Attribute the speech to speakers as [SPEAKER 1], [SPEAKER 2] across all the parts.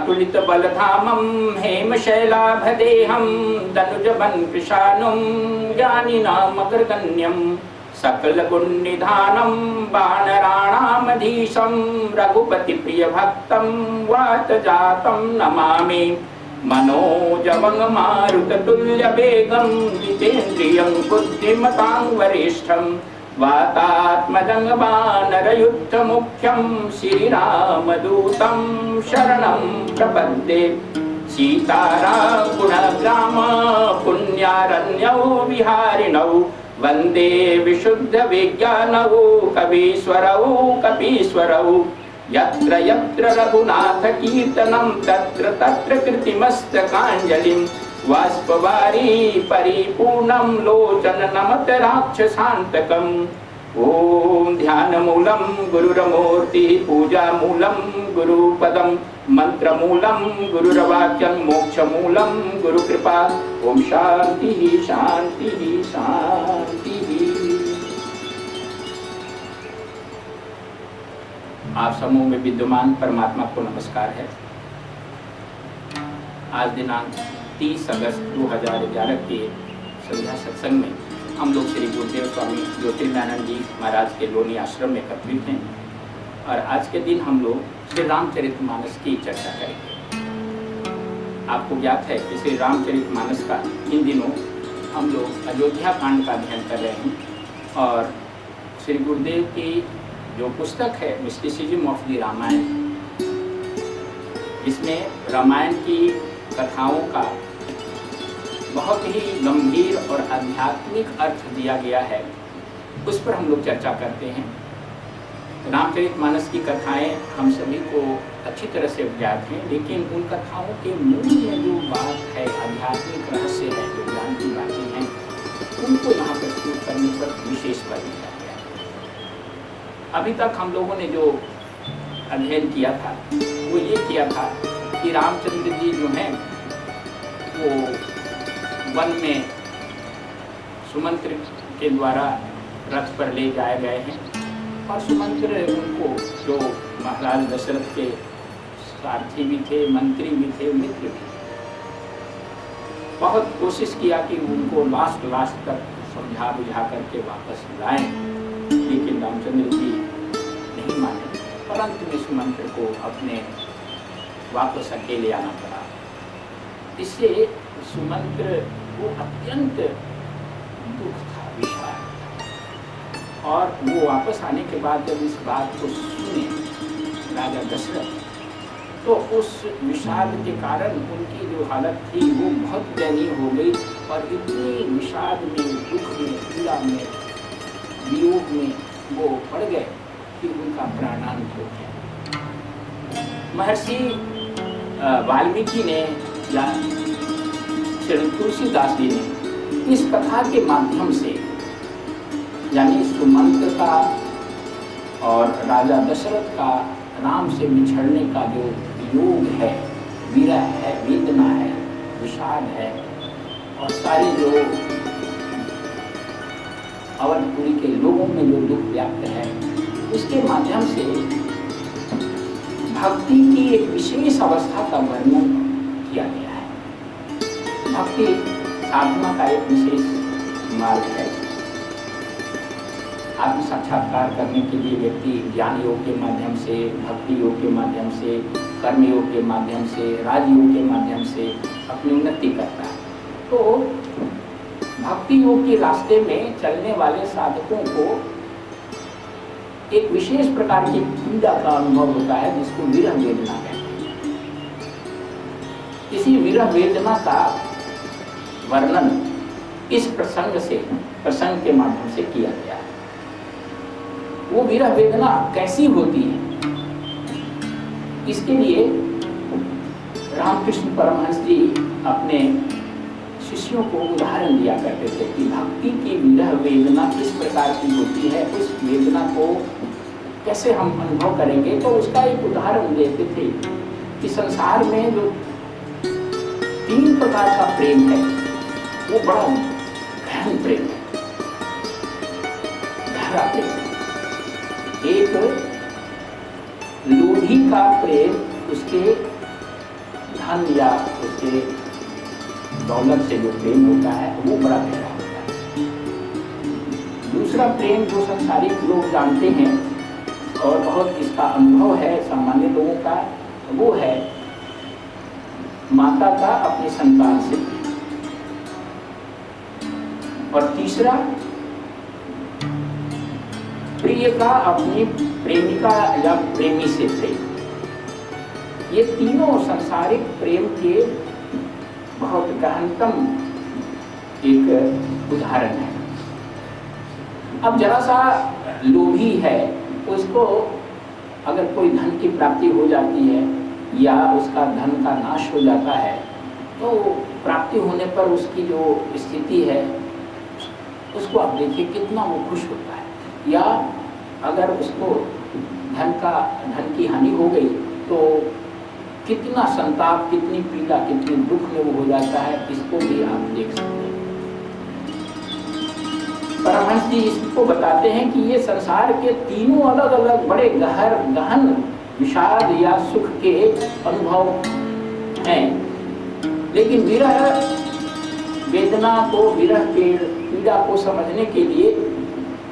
[SPEAKER 1] अतुलित बलधामं हेमशैलाभदेहं दनुजबन कृशानुं ज्ञानिनामग्रगण्यं सकलगुणनिधानं वानराणामधीशं रघुपतिप्रियभक्तं वातजातं नमामि। मनोजवं मारुततुल्यवेगं जितेन्द्रियं बुद्धिमतां वरिष्ठं वातात्मजं वानरयुद्धमुख्यं श्रीरामदूतं शरणं प्रपद्ये। सीतारामगुणग्राम पुण्यारण्यौ विहारिणौ वन्दे विशुद्धविज्ञानौ कवीश्वरौ कपीश्वरौ। यत्र यत्र रघुनाथ कीर्तनं तत्र तत्र कृतिमस्तकाञ्जलिं बाष्पवारी परिपूर्णं लोचन नमत राक्षसान्तकम्। ॐ ध्यानमूलं गुरुरमूर्ति पूजामूलं गुरुपदं मंत्रमूलं गुरुर्वाक्यं मोक्षमूलं गुरुकृपा। ओम शांति शांति शांति। आप समूह में विद्यमान परमात्मा को नमस्कार है। आज दिनांक 30 अगस्त 2011 के संध्या सत्संग में हम लोग श्री गुरुदेव स्वामी ज्योतिर्मयानंद जी महाराज के लोनी आश्रम में एकत्रित हैं और आज के दिन हम लोग श्री रामचरितमानस की चर्चा करेंगे। आपको ज्ञात है कि श्री रामचरितमानस का इन दिनों हम लोग अयोध्या कांड का अध्ययन कर रहे हैं और श्री गुरुदेव की जो पुस्तक है मिस्टिसिज्म ऑफ द रामायण, इसमें रामायण की कथाओं का बहुत ही गंभीर और आध्यात्मिक अर्थ दिया गया है, उस पर हम लोग चर्चा करते हैं। रामचरितमानस की कथाएं हम सभी को अच्छी तरह से ज्ञात हैं, लेकिन उन कथाओं के मूल में जो बात है, आध्यात्मिक रहस्य है, जो ज्ञान की बातें हैं, उनको यहाँ प्रस्तुत करने पर विशेष बल दिया गया है। अभी तक हम लोगों ने जो अध्ययन किया था वो ये किया था कि रामचंद्र जी जो हैं वो वन में सुमंत्र के द्वारा रथ पर ले जाए गए हैं और सुमंत्र उनको जो महाराज दशरथ के सारथी भी थे, मंत्री भी थे, मित्र भी थे, बहुत कोशिश किया कि उनको लास्ट तक समझा बुझा करके वापस लाएं, लेकिन रामचंद्र जी नहीं माने। परंतु में सुमंत्र को अपने वापस अकेले आना पड़ा। इससे सुमंत्र को अत्यंत दुख था, विषाद, और वो वापस आने के बाद जब इस बात को सुने राजा दशरथ, तो उस विषाद के कारण उनकी जो हालत थी वो बहुत दयनीय हो गई और इतनी विषाद में, दुख में, पीड़ा में, वियोग में वो पड़ गए कि उनका प्राणांत हो गया। महर्षि वाल्मीकि ने या तुलसीदास जी ने इस कथा के माध्यम से, यानी सुमंत्र का और राजा दशरथ का राम से बिछड़ने का जो योग है, विरह है, वेदना है, विषाद है, और सारी जो अवधपुरी के लोगों में जो दुख व्याप्त है, उसके माध्यम से भक्ति की एक विशेष अवस्था का वर्णन किया गया है। भक्ति साधना का एक विशेष मार्ग है। आत्म साक्षात्कार करने के लिए व्यक्ति ज्ञान योग के माध्यम से, भक्ति योग के माध्यम से, कर्म योग के माध्यम से, राजयोग के माध्यम से अपनी उन्नति करता है। तो भक्ति योग के रास्ते में चलने वाले साधकों को एक विशेष प्रकार की पीड़ा का अनुभव होता है, जिसको विरह वेदना कहते हैं। इसी विरह वेदना का वर्णन इस प्रसंग के माध्यम से किया गया है। वो विरह वेदना कैसी होती है, इसके लिए रामकृष्ण परमहंस जी अपने शिष्यों को उदाहरण दिया करते थे कि भक्ति की विरह वेदना किस प्रकार की होती है, उस वेदना को कैसे हम अनुभव करेंगे। तो उसका एक उदाहरण देते थे कि संसार में जो 3 प्रकार का प्रेम है वो बड़ा गहन प्रेम है, गहरा प्रेम। एक लोभी का प्रेम उसके धन या उसके दौलत से जो प्रेम होता है वो बड़ा गहरा होता है। दूसरा प्रेम जो संसारिक लोग जानते हैं और बहुत इसका अनुभव है सामान्य लोगों का, वो है माता का अपनी संतान से प्रेम। और तीसरा प्रिय का अपनी प्रेमिका या प्रेमी से प्रेम। ये तीनों संसारिक प्रेम के बहुत गहनतम एक उदाहरण है। अब जरा सा लोभी है, उसको अगर कोई धन की प्राप्ति हो जाती है या उसका धन का नाश हो जाता है, तो प्राप्ति होने पर उसकी जो स्थिति है उसको आप देखिए कितना वो खुश होता है। या अगर उसको धन की हानि हो गई तो कितना संताप, कितनी पीड़ा, कितनी दुख में वो हो जाता है, इसको भी आप देख सकते हैं। परमहंस जी इसको बताते हैं कि ये संसार के तीनों अलग अलग बड़े गहन विषाद या सुख के अनुभव हैं, लेकिन विरह वेदना को, विरह के पीड़ा को समझने के लिए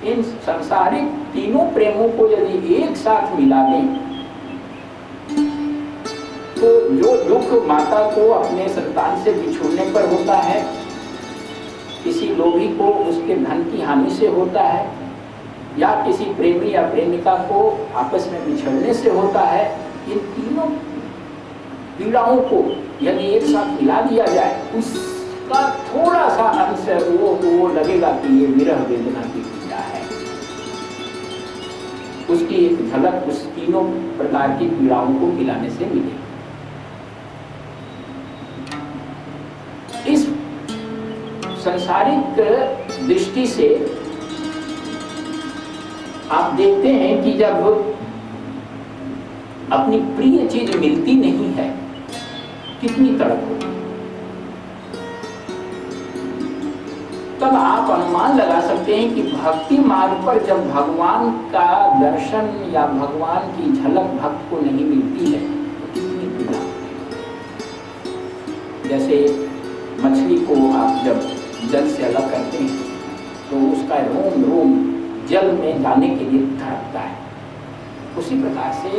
[SPEAKER 1] इन संसारिक तीनों प्रेमों को यदि एक साथ मिला दें तो जो दुख माता को अपने संतान से बिछुड़ने पर होता है, किसी लोभी को उसके धन की हानि से होता है, या किसी प्रेमी या प्रेमिका को आपस में बिछड़ने से होता है, इन तीनों पीड़ाओं को यदि एक साथ मिला दिया जाए, उसका थोड़ा सा अंश वो लगेगा कि ये विरह वेदना की पीड़ा है। उसकी एक झलक उस तीनों प्रकार की पीड़ाओं को मिलाने से मिलेगी। इस संसारिक दृष्टि से आप देखते हैं कि जब अपनी प्रिय चीज मिलती नहीं है कितनी तड़प होती है। तब आप अनुमान लगा सकते हैं कि भक्ति मार्ग पर जब भगवान का दर्शन या भगवान की झलक भक्त को नहीं मिलती है तो कितनी पीड़ा होती है। जैसे मछली को आप जब जल से अलग करते हैं तो उसका रोम रोम जल में जाने के लिए तड़पता है, उसी प्रकार से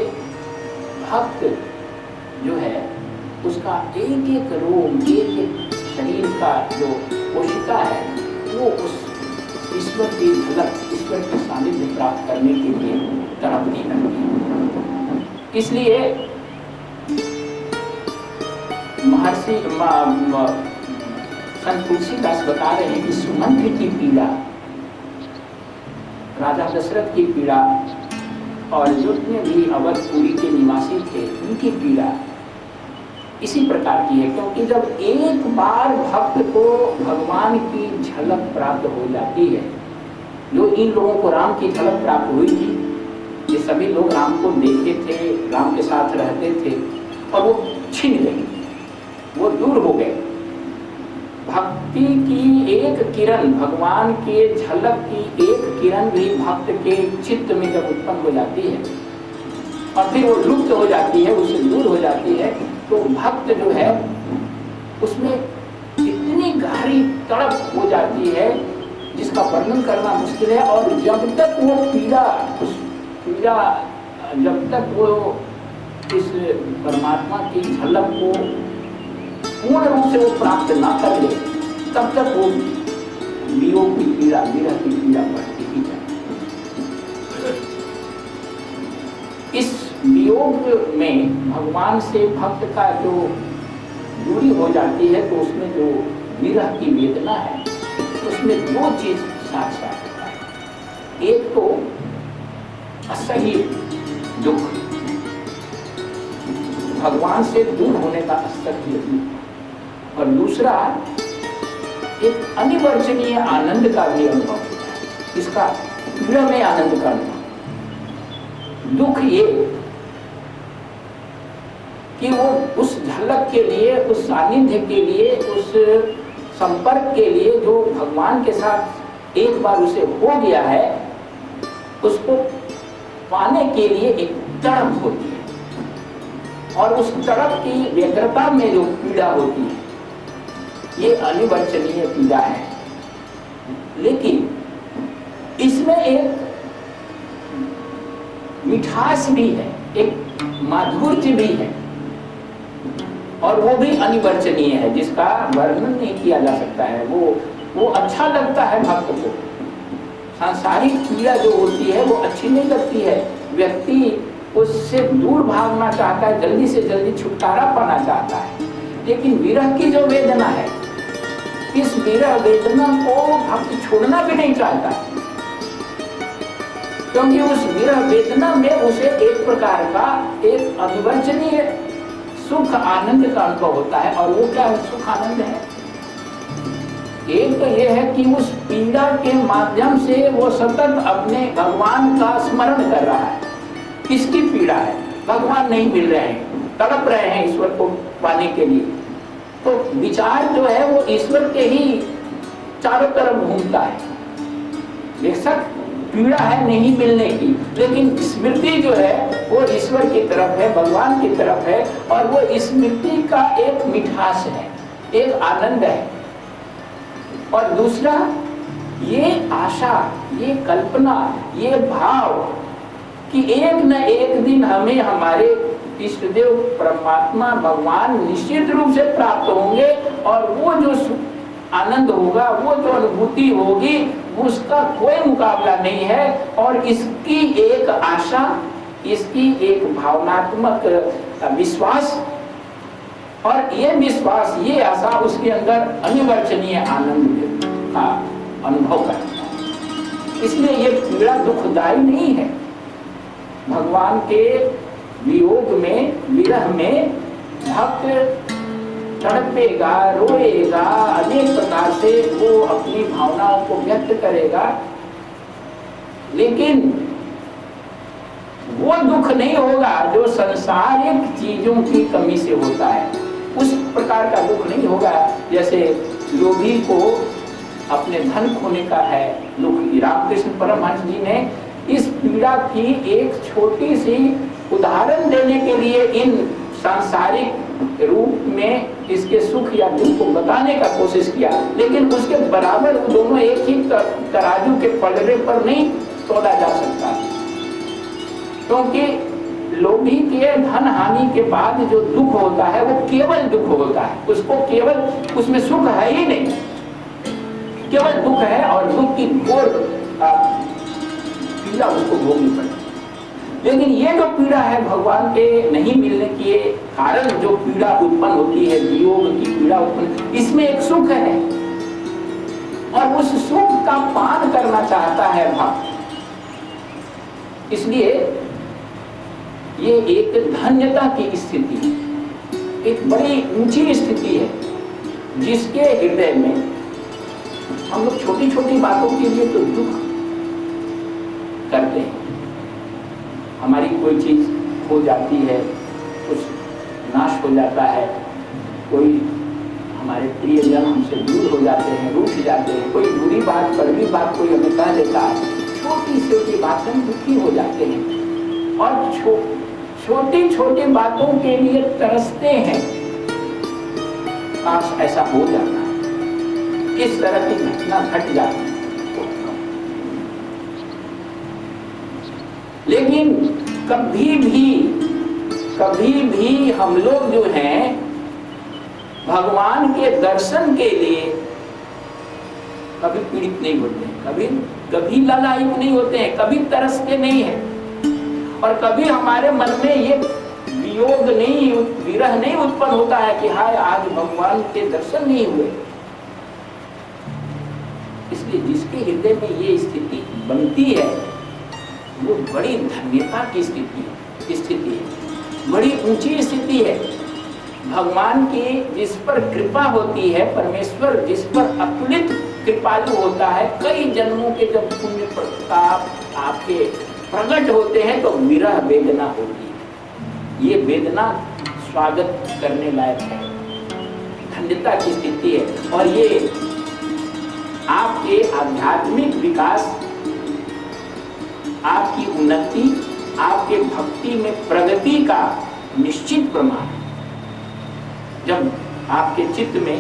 [SPEAKER 1] भक्त जो है उसका एक एक रोम, एक एक शरीर का जो कोशिका है वो उस ईश्वर की झलक, ईश्वर की सानिध्य प्राप्त करने के लिए तड़पती रहती है। इसलिए महर्षि संत तुलसीदास बता रहे हैं कि सुमंत्र की पीड़ा, राजा दशरथ की पीड़ा और जितने भी अवधपुरी के निवासी थे उनकी पीड़ा इसी प्रकार की है। क्योंकि जब एक बार भक्त को भगवान की झलक प्राप्त हो जाती है, जो इन लोगों को राम की झलक प्राप्त हुई थी, ये सभी लोग राम को देखे थे, राम के साथ रहते थे और वो छिन गए, वो दूर हो गए। भक्ति की एक किरण, भगवान के झलक की एक किरण भी भक्त के चित्त में जब उत्पन्न हो जाती है और फिर वो लुप्त हो जाती है, उससे दूर हो जाती है, तो भक्त जो है उसमें इतनी गहरी तड़प हो जाती है जिसका वर्णन करना मुश्किल है। और जब तक वो पीड़ा, उस पीड़ा जब तक वो इस परमात्मा की झलक को पूर्ण रूप से वो प्राप्त ना कर ले, तब तक वो वियोग की पीड़ा, विरह की पीड़ा बढ़ती ही जाती। इस वियोग में भगवान से भक्त का जो दूरी हो जाती है तो उसमें जो विरह की वेदना है उसमें दो चीज साथ साथ होता है। एक तो असह्य दुख, भगवान से दूर होने का असह्य दुख, और दूसरा एक अनिवर्चनीय आनंद का भी अनुभव होता है। इसका पीड़ा में आनंद का अनुभव। दुख ये कि वो उस झलक के लिए, उस सानिध्य के लिए, उस संपर्क के लिए जो भगवान के साथ एक बार उसे हो गया है, उसको पाने के लिए एक तड़प होती है। और उस तड़प की व्यग्रता में जो पीड़ा होती है, ये अनिवर्चनीय पीड़ा है। लेकिन इसमें एक मिठास भी है, एक माधुर्य भी है, और वो भी अनिवर्चनीय है, जिसका वर्णन नहीं किया जा सकता है। वो अच्छा लगता है भक्त को। सांसारिक पीड़ा जो होती है वो अच्छी नहीं लगती है, व्यक्ति उससे दूर भागना चाहता है, जल्दी से जल्दी छुटकारा पाना चाहता है। लेकिन विरह की जो वेदना है, इस विरह वेदना को भक्त छोड़ना भी नहीं चाहता, क्योंकि उस विरह वेदना में उसे एक प्रकार का एक अनिवर्चनीय सुख आनंद का अनुभव होता है। और वो क्या सुख आनंद है? एक तो ये है कि उस पीड़ा के माध्यम से वो सतत अपने भगवान का स्मरण कर रहा है। किसकी पीड़ा है? भगवान नहीं मिल रहे हैं, तड़प रहे हैं ईश्वर को पाने के लिए। तो विचार जो है वो ईश्वर के ही चारों तरफ घूमता है। बेशक पीड़ा है नहीं मिलने की, लेकिन स्मृति जो है वो ईश्वर की तरफ है, भगवान की तरफ है, और वो स्मृति का एक मिठास है, एक आनंद है। और दूसरा ये आशा, ये कल्पना, ये भाव कि एक न एक दिन हमें हमारे इष्टदेव परमात्मा भगवान निश्चित रूप से प्राप्त होंगे, और वो जो आनंद होगा, वो जो अनुभूति होगी, उसका कोई मुकाबला नहीं है। और इसकी एक आशा, इसकी एक भावनात्मक विश्वास, और ये विश्वास, ये आशा उसके अंदर अनिवर्चनीय आनंद का अनुभव करता है। इसलिए ये पीड़ा दुखदायी नहीं है। भगवान के वियोग में, विरह में भक्त तड़पेगा, रोएगा, अनेक प्रकार से वो अपनी भावनाओं को व्यक्त करेगा, लेकिन वो दुख नहीं होगा जो संसारिक चीजों की कमी से होता है। उस प्रकार का दुख नहीं होगा जैसे लोभी को अपने धन खोने का है दुख। रामकृष्ण परमहंस जी ने इस पीड़ा की एक छोटी सी उदाहरण देने के लिए इन सांसारिक रूप में इसके सुख या दुख को बताने का कोशिश किया, लेकिन उसके बराबर दोनों एक ही तराजू के पलड़े पर नहीं तोला जा सकता, क्योंकि लोभी के धन हानि के बाद जो दुख होता है वो केवल दुख होता है, उसको केवल, उसमें सुख है ही नहीं, केवल दुख है, और दुख की घोर पीड़ा उसको भोगनी पड़ती। लेकिन ये जो पीड़ा है भगवान के नहीं मिलने के कारण जो पीड़ा उत्पन्न होती है, वियोग की पीड़ा उत्पन्न, इसमें एक सुख है, और उस सुख का पान करना चाहता है भक्त। इसलिए ये एक धन्यता की स्थिति है, एक बड़ी ऊंची स्थिति है, जिसके हृदय में हम लोग छोटी छोटी बातों के लिए तो दुख करते हैं। हमारी कोई चीज खो जाती है, कुछ नाश हो जाता है, कोई हमारे प्रियजन हमसे दूर हो जाते हैं, रूठ जाते हैं, कोई बुरी बात, कड़वी बात कोई हमें कह देता है, छोटी छोटी बात हम दुखी हो जाते हैं, और छोटी छोटी बातों के लिए तरसते हैं। काश ऐसा हो जाता है, इस तरह की घटना घट जाती है। लेकिन कभी भी हम लोग जो हैं भगवान के दर्शन के लिए कभी पीड़ित नहीं होते हैं, कभी लालायित नहीं होते हैं, कभी तरसते नहीं हैं, और कभी हमारे मन में ये वियोग नहीं, विरह नहीं उत्पन्न होता है कि हाय आज भगवान के दर्शन नहीं हुए। इसलिए जिसके हृदय में ये स्थिति बनती है वो बड़ी धन्यता की स्थिति है, बड़ी ऊंची स्थिति है। भगवान की जिस पर कृपा होती है, परमेश्वर जिस पर अतुलित कृपालु होता है, कई जन्मों के जब पुण्य प्रताप आपके प्रकट होते हैं तो विरह वेदना होती है। ये वेदना स्वागत करने लायक है, धन्यता की स्थिति है, और ये आपके आध्यात्मिक विकास, आपकी उन्नति, आपके भक्ति में प्रगति का निश्चित प्रमाण है। जब आपके चित्त में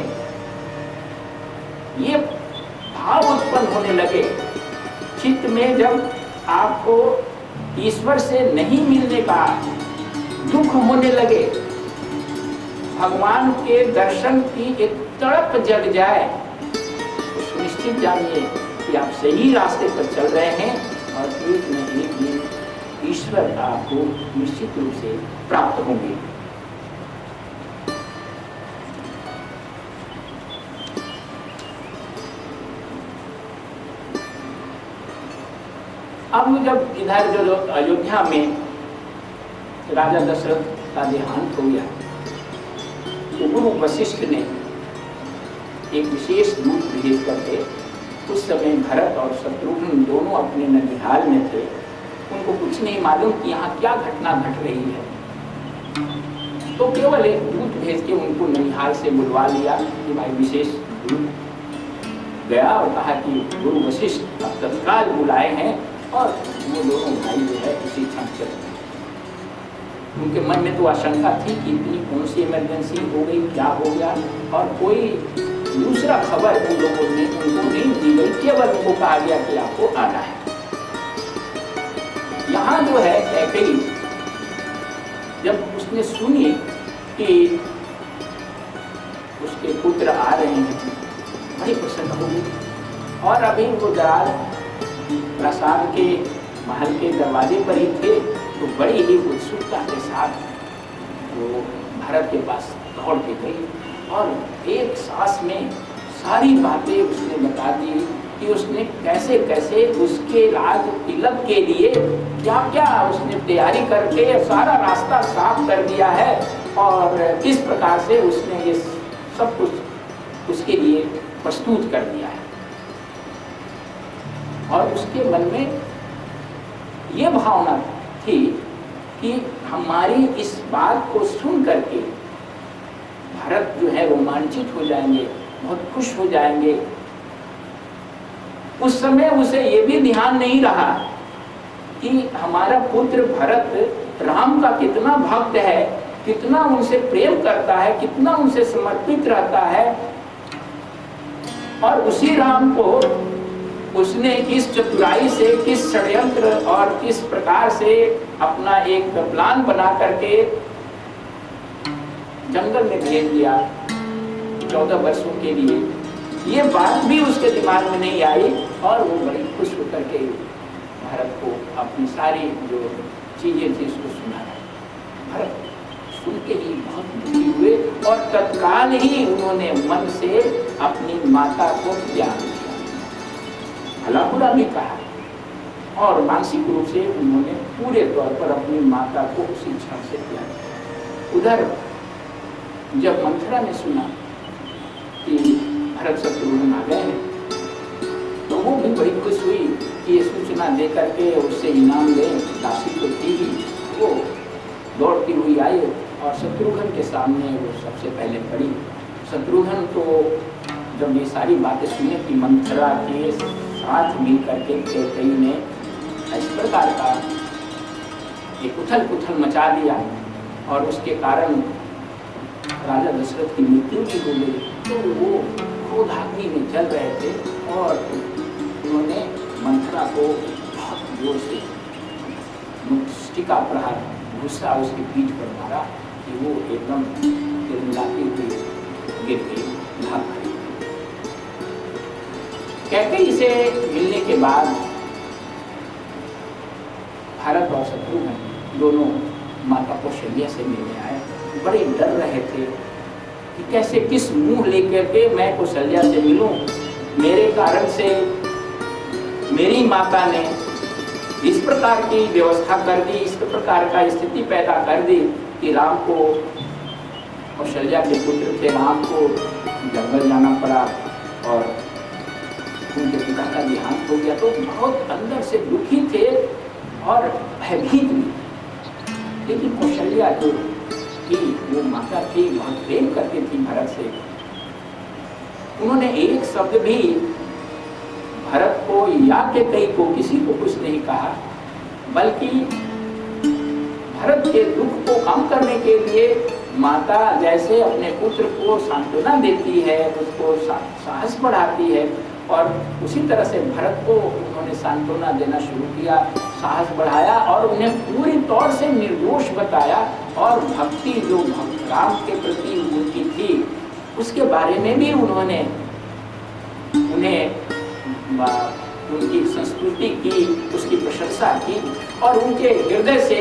[SPEAKER 1] ये भाव उत्पन्न होने लगे, चित्त में जब आपको ईश्वर से नहीं मिलने का दुख होने लगे, भगवान के दर्शन की एक तड़प जग जाए, तो सुनिश्चित जानिए कि आप सही रास्ते पर चल रहे हैं और एक न एक दिन ईश्वर आपको निश्चित रूप से प्राप्त होंगे। अब जब इधर जो अयोध्या में राजा दशरथ का देहांत हो गया, तो गुरु वशिष्ठ ने एक विशेष दूत भेज करके, उस समय भरत और शत्रुघ्न दोनों अपने ननिहाल में थे, उनको कुछ नहीं मालूम कि यहाँ क्या घटना घट रही है, तो केवल एक दूत भेज के उनको ननिहाल से बुलवा लिया कि भाई विशेष दूत गया और कहा कि गुरु वशिष्ठ अब तत्काल बुलाए हैं और वो दोनों भाई जो है उसी क्षण चले गए। उनके मन में तो आशंका थी कि इतनी कौन सी इमरजेंसी हो गई, क्या हो गया, और कोई दूसरा खबर उन लोगों ने उनको नहीं दी गई, केवल उनको कहा गया कि आपको आना है। यहाँ जो है कैकेयी जब उसने सुनी कि उसके पुत्र आ रहे हैं, बड़ी प्रसन्न हो गई और अभी वो दरार प्रसाद के महल के दरवाजे पर ही थे, तो बड़ी ही उत्सुकता के साथ वो भरत के पास दौड़ के गई और एक सांस में सारी बातें उसने बता दी कि उसने कैसे कैसे उसके राज तिलक के लिए क्या क्या उसने तैयारी करके सारा रास्ता साफ कर दिया है और किस प्रकार से उसने ये सब कुछ उसके लिए प्रस्तुत कर दिया है। और उसके मन में ये भावना थी कि हमारी इस बात को सुन करके भरत जो है रोमांचित हो जाएंगे, बहुत खुश हो जाएंगे। उस समय उसे ये भी ध्यान नहीं रहा कि हमारा पुत्र भरत राम का कितना भक्त है, कितना उनसे प्रेम करता है, कितना उनसे समर्पित रहता है, और उसी राम को उसने किस चतुराई से, किस षड्यंत्र और किस प्रकार से अपना एक प्लान बना करके जंगल में भेज दिया 14 वर्षों के लिए। ये बात भी उसके दिमाग में नहीं आई और वो बड़ी खुश होकर के भरत को अपनी सारी जो चीजें थी उसको सुनाया। भरत सुन के ही बहुत दुखी हुए और तत्काल ही उन्होंने मन से अपनी माता को त्याग दिया, भला बुरा भी कहा और मानसिक रूप से उन्होंने पूरे तौर पर अपनी माता को उसी क्षण से त्याग दिया। उधर जब मंथरा ने सुना कि भरत शत्रुघ्न आ गए हैं, तो वो भी बड़ी खुश हुई कि ये सूचना दे करके उससे इनाम ले, दासी तो थी ही, वो दौड़ती हुई आई और शत्रुघ्न के सामने वो सबसे पहले खड़ी। शत्रुघ्न तो जब ये सारी बातें सुने कि मंथरा के साथ मिल करके कैकेयी ने इस प्रकार का एक उथल पुथल मचा दिया और उसके कारण राजा दशरथ की मृत्यु भी हो गई, तो वो क्रोधाग्नि में जल रहे थे और उन्होंने मंथरा को बहुत जोर से मुष्टिका प्रहार गुस्सा उसकी पीठ पर मारा कि वो एकदम गिड़गिड़ाती हुई गिर गई, भाग गई। कैकेयी से मिलने के बाद भरत और शत्रुघ्न दोनों माता कौशल्या से मिलने आए। बड़े डर रहे थे कि कैसे किस मुंह लेकर के मैं कौशल्या से मिलूं, मेरे कारण से मेरी माता ने इस प्रकार की व्यवस्था कर दी, इस प्रकार का स्थिति पैदा कर दी कि राम को, कौशल्या के पुत्र थे राम को जंगल जाना पड़ा और उनके पिता का देहांत हो गया। तो बहुत अंदर से दुखी थे और भयभीत भी। लेकिन कौशल्या जो थी, वो माता थी, बहुत प्रेम करती थी भरत से, उन्होंने एक शब्द भी भरत को या कैकेयी को किसी को कुछ नहीं कहा, बल्कि भरत के दुख को कम करने के लिए माता जैसे अपने पुत्र को सांत्वना देती है, उसको साहस बढ़ाती है, और उसी तरह से भरत को उन्होंने सांत्वना देना शुरू किया, साहस बढ़ाया और उन्हें पूरी तौर से निर्दोष बताया। और भक्ति जो राम के प्रति उनकी थी उसके बारे में भी उन्होंने उन्हें उनकी संस्कृति की, उसकी प्रशंसा की, और उनके हृदय से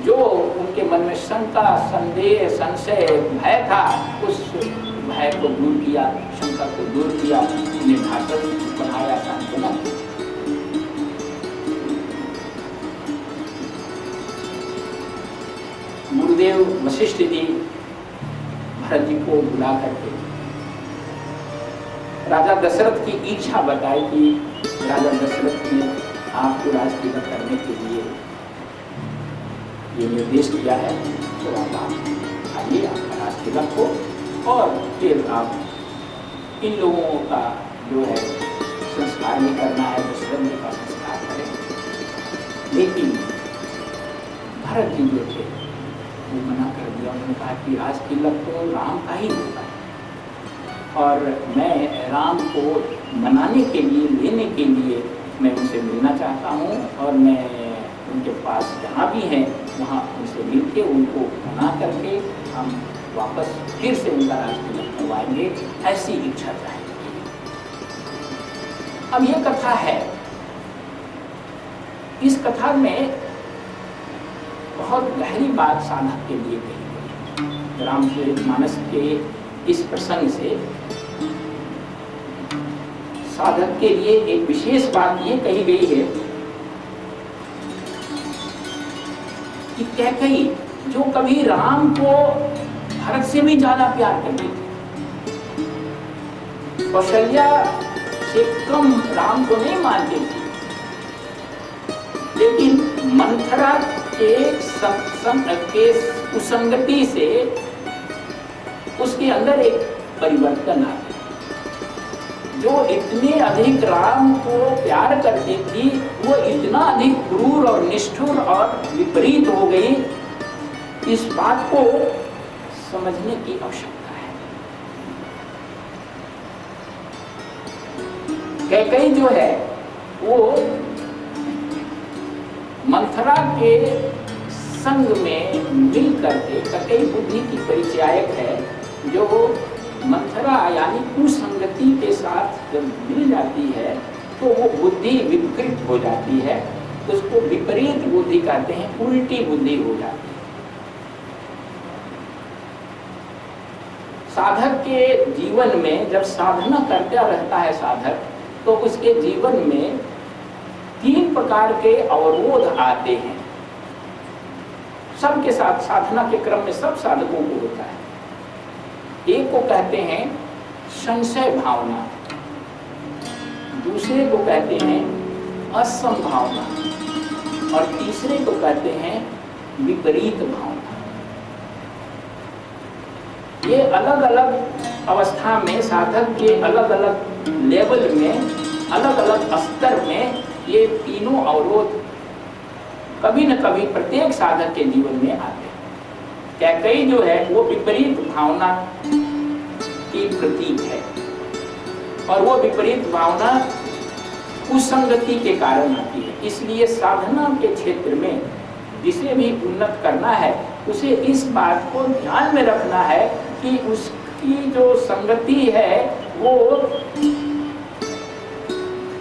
[SPEAKER 1] जो उनके मन में शंका, संदेह, संशय, भय था, उस भय को दूर किया, शंका को दूर किया, उन्हें ढाकर बढ़ाया, सांत्वना। गुरुदेव वशिष्ठ जी भरत जी को बुला करके राजा दशरथ की इच्छा बताई कि राजा दशरथ ने आपको राजतिलक करने के लिए ये निर्देश दिया है, तो आप आइए, आपका राजतिलक हो और फिर आप इन लोगों का जो है संस्कार भी करना है, दशरथ जी का संस्कार करें। लेकिन भरत जी जो थे वो मना कर दिया। उन्होंने कहा कि राजतिलक तो राम का ही होगा और मैं राम को मनाने के लिए, लेने के लिए मैं उनसे मिलना चाहता हूँ, और मैं उनके पास जहाँ भी हैं वहाँ उनसे मिलके उनको मना करके हम वापस फिर से उनका राजतिलक करवाएंगे, ऐसी इच्छा चाहेंगे। अब ये कथा है, इस कथा में बहुत गहरी बात साधक के लिए कही गई। रामचरितमानस के इस प्रसंग से साधक के लिए एक विशेष बात ये कही गई है कि कैकेयी जो कभी राम को भरत से भी ज्यादा प्यार करती थी, कौशल्या से कम राम को नहीं मानती थी, लेकिन मंथरा के कुसंगति से उसके अंदर एक परिवर्तन आ गया। जो इतने अधिक राम को प्यार करती थी वो इतना अधिक क्रूर और निष्ठुर और विपरीत हो गई। इस बात को समझने की आवश्यकता है। कैकेयी जो है वो मंथरा के संग में मिल करके, कैकेयी बुद्धि की परिचायक है, जो मंथरा यानी कुसंगति के साथ जब मिल जाती है तो वो बुद्धि विकृत हो जाती है, उसको विपरीत बुद्धि कहते हैं, उल्टी बुद्धि हो जाती है। साधक के जीवन में जब साधना करता रहता है साधक, तो उसके जीवन में 3 प्रकार के अवरोध आते हैं। सबके साथ साधना के क्रम में सब साधकों को होता है। एक को कहते हैं संशय भावना, दूसरे को कहते हैं असंभावना, और तीसरे को कहते हैं विपरीत भावना। ये अलग अलग अवस्था में, साधक के अलग अलग लेवल में, अलग अलग स्तर में ये तीनों अवरोध कभी न कभी प्रत्येक साधक के जीवन में आते हैं। कैकेयी जो है वो विपरीत भावना की प्रतीक है, और वो विपरीत भावना कुसंगति के कारण आती है। इसलिए साधना के क्षेत्र में जिसे भी उन्नत करना है उसे इस बात को ध्यान में रखना है कि उसकी जो संगति है वो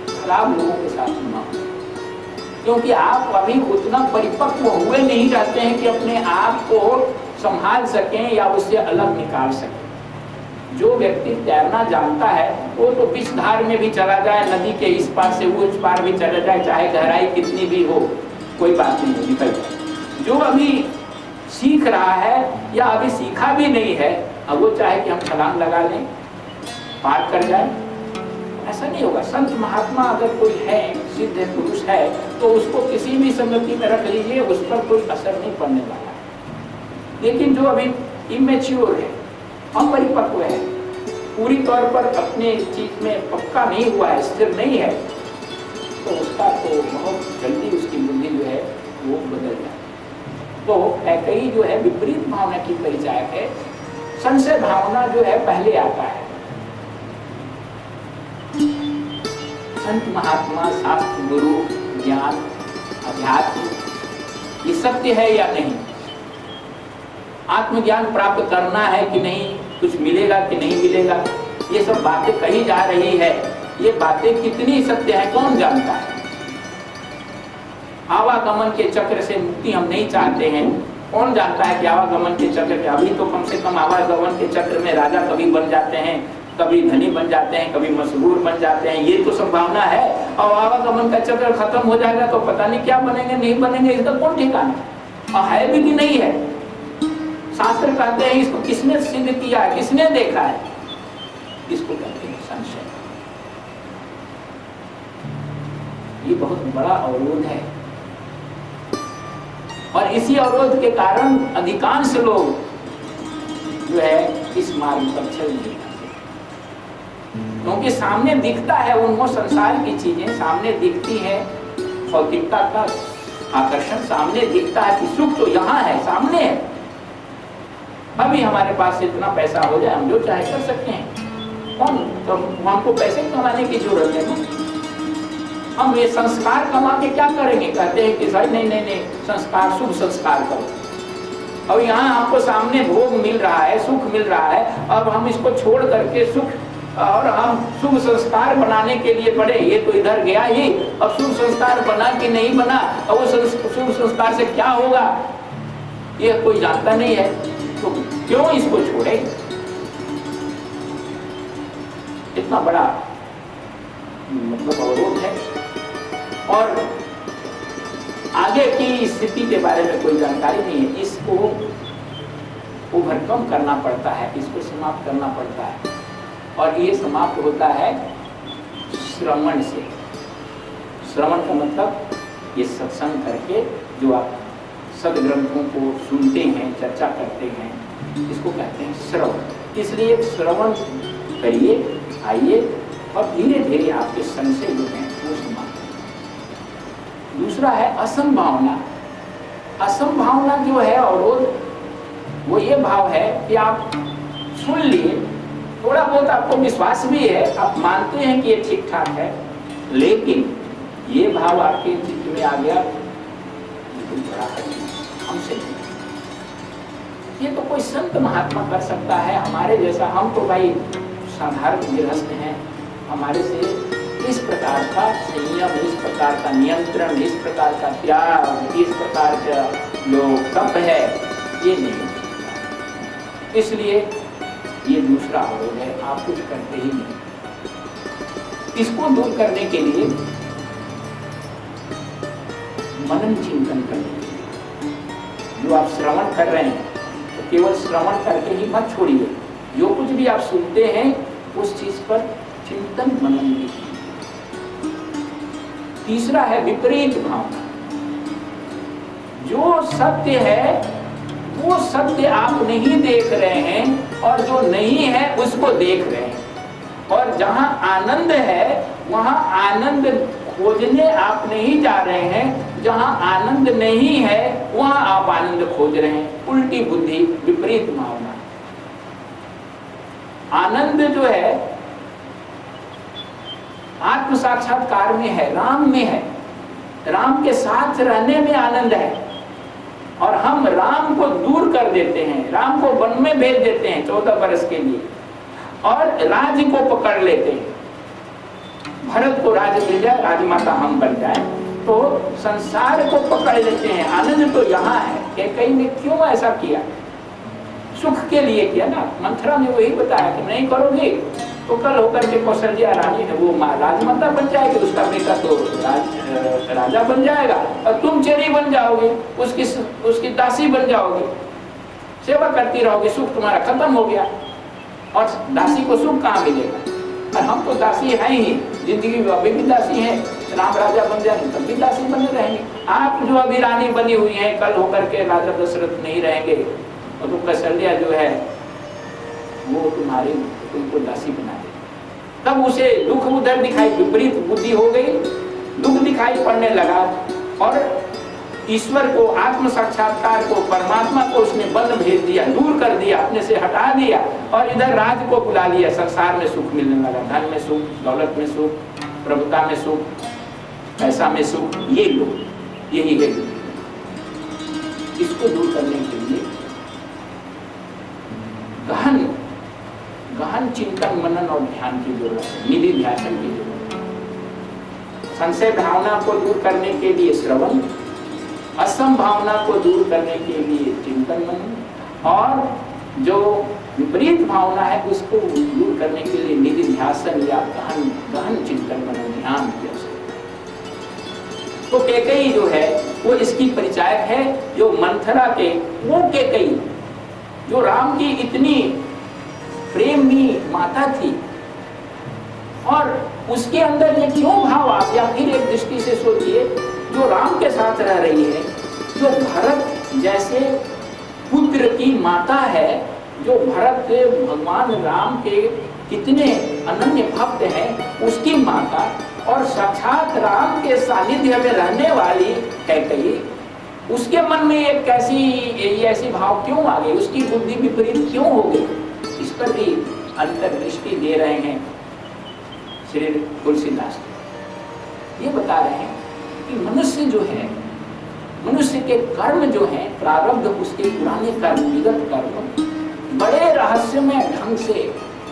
[SPEAKER 1] खराब लोगों के साथ न हो, क्योंकि आप अभी उतना परिपक्व हुए नहीं रहते हैं कि अपने आप को संभाल सकें या उससे अलग निकाल सकें। जो व्यक्ति तैरना जानता है वो तो बीच धार में भी चला जाए, नदी के इस पार से उस पार भी चला जाए, चाहे गहराई कितनी भी हो, कोई बात नहीं, निकल जाए। जो अभी सीख रहा है या अभी सीखा भी नहीं है, अब वो चाहे कि हम छलांग लगा लें, पार कर जाए, ऐसा नहीं होगा। संत महात्मा अगर कोई है, सिद्ध पुरुष है, तो उसको किसी भी संगति में रख लीजिए, उस पर कोई असर नहीं पड़ने वाला है। लेकिन जो अभी इमेच्योर है, अपरिपक्व है, पूरी तौर पर अपने चीज में पक्का नहीं हुआ है, स्थिर नहीं है, तो उसका तो बहुत जल्दी उसकी बुद्धि जो है वो बदल जाए। तो कैकेयी जो है विपरीत भावना की परिचायक है। संशय भावना जो है पहले आता है। संत महात्मा, शास्त्र, गुरु, ज्ञान, अध्यात्म, ये सत्य है या नहीं, आत्मज्ञान प्राप्त करना है कि नहीं, कुछ मिलेगा कि नहीं मिलेगा, ये सब बातें कही जा रही है। ये बातें कितनी सत्य है कौन जानता है। आवागमन के चक्र से मुक्ति हम नहीं चाहते हैं, कौन जानता है कि आवागमन के चक्र के, अभी तो कम से कम आवागमन के चक्र में राजा कभी बन जाते हैं, कभी धनी बन जाते हैं, कभी मशहूर बन जाते हैं, ये तो संभावना है। और आवागमन का चक्र खत्म हो जाएगा तो पता नहीं क्या बनेंगे नहीं बनेंगे, इसका कौन ठिकाना। और है भी कि नहीं है। शास्त्र कहते हैं इसको किसने सिद्ध किया है, किसने देखा है, इसको कहते हैं संशय। ये बहुत बड़ा अवरोध है और इसी अवरोध के कारण अधिकांश लोग जो है इस मार्ग पर चल नहीं पाते, क्योंकि सामने दिखता है उनको संसार की चीजें, सामने दिखती है भौतिकता का आकर्षण, सामने दिखता है कि सुख तो यहाँ है, सामने है। अभी हमारे पास इतना पैसा हो जाए हम जो चाहे कर सकते हैं, कौन तो हमको पैसे कमाने की जरूरत है ना। हम ये संस्कार कमा के क्या करेंगे, कहते हैं कि भाई नहीं संस्कार, शुभ संस्कार करो। और यहाँ हमको सामने भोग मिल रहा है, सुख मिल रहा है, अब हम इसको छोड़ करके सुख और हम शुभ संस्कार बनाने के लिए पड़े। ये तो इधर गया ही, अब शुभ संस्कार बना कि नहीं बना, और वो शुभ संस्कार से क्या होगा ये कोई जानता नहीं है, तो क्यों इसको छोड़े। इतना बड़ा मतलब अवरोध है और आगे की स्थिति के बारे में कोई जानकारी नहीं है। इसको ओवरकम करना पड़ता है, इसको समाप्त करना पड़ता है और ये समाप्त होता है श्रवण से। श्रवण का मतलब ये सत्संग करके जो आप सदग्रंथों को सुनते हैं, चर्चा करते हैं, इसको कहते हैं श्रवण। इसलिए श्रवण करिए, आइए और धीरे धीरे आपके संशय जो हैं वो समाप्त। दूसरा है असंभावना। असंभावना जो है अवरोध, वो ये भाव है कि आप सुन लिए, थोड़ा बहुत आपको विश्वास भी है, आप मानते हैं कि ये ठीक ठाक है, लेकिन ये भाव आपके चित्त में आ गया बड़ा कठिन, हमसे नहीं। ये तो कोई संत महात्मा कर सकता है, हमारे जैसा हम तो भाई साधारण गृहस्थ हैं, हमारे से इस प्रकार का संयम, इस प्रकार का नियंत्रण, इस प्रकार का त्याग, इस प्रकार का जो तप है ये नहीं हो सकता। इसलिए ये दूसरा अवरोध है, आप कुछ करते ही नहीं। इसको दूर करने के लिए मनन चिंतन करने के लिए जो आप श्रवण कर रहे हैं तो केवल श्रवण करके ही मत छोड़िए, जो कुछ भी आप सुनते हैं उस चीज पर चिंतन मनन भी। तीसरा है विपरीत भावना। जो सत्य है वो सत्य आप नहीं देख रहे हैं और जो नहीं है उसको देख रहे हैं, और जहां आनंद है वहां आनंद खोजने आप नहीं जा रहे हैं, जहां आनंद नहीं है वहां आप आनंद खोज रहे हैं। उल्टी बुद्धि, विपरीत भावना। आनंद जो है आत्म साक्षात्कार में है, राम में है, राम के साथ रहने में आनंद है। और हम राम को दूर कर देते हैं, राम को वन में भेज देते हैं 14 वर्ष के लिए और राज्य को पकड़ लेते हैं। भरत को राज्य मिल जाए, राजमाता हम बन जाए, तो संसार को पकड़ लेते हैं। आनंद तो यहाँ है। कैकेयी ने क्यों ऐसा किया? सुख के लिए किया ना। मंथरा ने वही बताया कि नहीं करोगे तो कल होकर के कौशल्या रानी है वो राजमाता बन जाएगी, उसका बेटा तो राजा बन जाएगा और तुम चेरी बन जाओगे, उसकी दासी बन जाओगे, सेवा करती रहोगे, सुख तुम्हारा खत्म हो गया। और दासी को सुख कहाँ मिलेगा? और हम तो दासी हैं ही, जिंदगी में अभी भी दासी हैं। राम राजा बन जाएंगे तब भी दासी बने रहेंगे। आप जो अभी रानी बनी हुई हैं, कल होकर के राजा दशरथ नहीं रहेंगे और तो कौशल्या जो है वो तुम्हारी तुमको दासी बना दे। तब उसे दुख उधर दिखाई, विपरीत बुद्धि हो गई, दुख दिखाई पड़ने लगा और ईश्वर को, आत्म साक्षात्कार को, परमात्मा को उसने बंद भेज दिया, दूर कर दिया, अपने से हटा दिया और इधर राज को बुला लिया। संसार में सुख मिलने लगा, धन में सुख, दौलत में सुख, प्रभुता में सुख, पैसा में सुख, ये लोग यही है। इसको दूर करने के लिए गहन चिंतन, मनन और ध्यान की जरूरत है, निधि ध्यान की जरूरत है। संशय भावना को दूर करने के लिए श्रवण, असंभावना को दूर करने के लिए चिंतन मनन, और जो विपरीत भावना है उसको दूर करने के लिए निधि ध्यासन या गहन चिंतन मनन ध्यान की आवश्यकता है। तो कैकेयी जो है वो इसकी परिचायक है। जो मंथरा के वो कैकेयी जो राम की इतनी प्रेमी माता थी, और उसके अंदर ये क्यों भाव आ गया, फिर एक दृष्टि से सोचिए, जो राम के साथ रह रही है, जो भरत जैसे पुत्र की माता है, जो भरत भगवान राम के कितने अनन्य भक्त हैं, उसकी माता, और साक्षात राम के सानिध्य में रहने वाली कैकेयी, उसके मन में एक ऐसी भाव क्यों आ गई, उसकी बुद्धि विपरीत क्यों हो गई, इस पर भी अंतर्दृष्टि दे रहे हैं श्री तुलसीदास। ये बता रहे हैं कि मनुष्य जो है, मनुष्य के कर्म जो है, प्रारब्ध उसके पुराने कर्म, विगत कर्म बड़े रहस्यमय ढंग से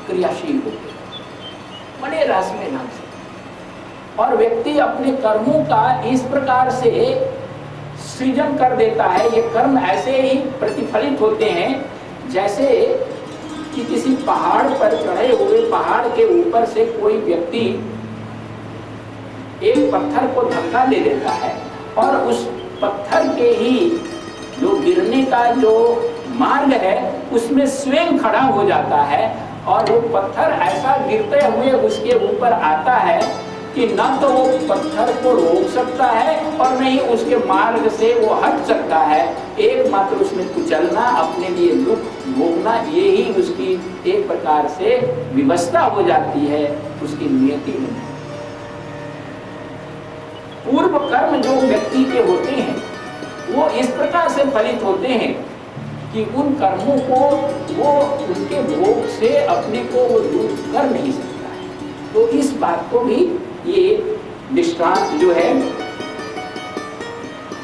[SPEAKER 1] क्रियाशील होते हैं, बड़े रहस्यमय ढंग से, और व्यक्ति अपने कर्मों का इस प्रकार से सृजन कर देता है। ये कर्म ऐसे ही प्रतिफलित होते हैं जैसे कि किसी पहाड़ पर चढ़े हुए, पहाड़ के ऊपर से कोई व्यक्ति एक पत्थर को धक्का दे देता है और उस पत्थर के ही जो गिरने का जो मार्ग है उसमें स्वयं खड़ा हो जाता है, और वो पत्थर ऐसा गिरते हुए उसके ऊपर आता है कि न तो वो पत्थर को रोक सकता है और न ही उसके मार्ग से वो हट सकता है। एकमात्र उसमें कुचलना, अपने लिए दुख भोगना, यही उसकी एक प्रकार से विवशता हो जाती है, उसकी नियति में। पूर्व कर्म जो व्यक्ति के होते हैं वो इस प्रकार से फलित होते हैं कि उन कर्मों को वो उनके भोग से अपने को वो दूर कर नहीं सकता है। तो इस बात को भी ये दृष्टांत जो है,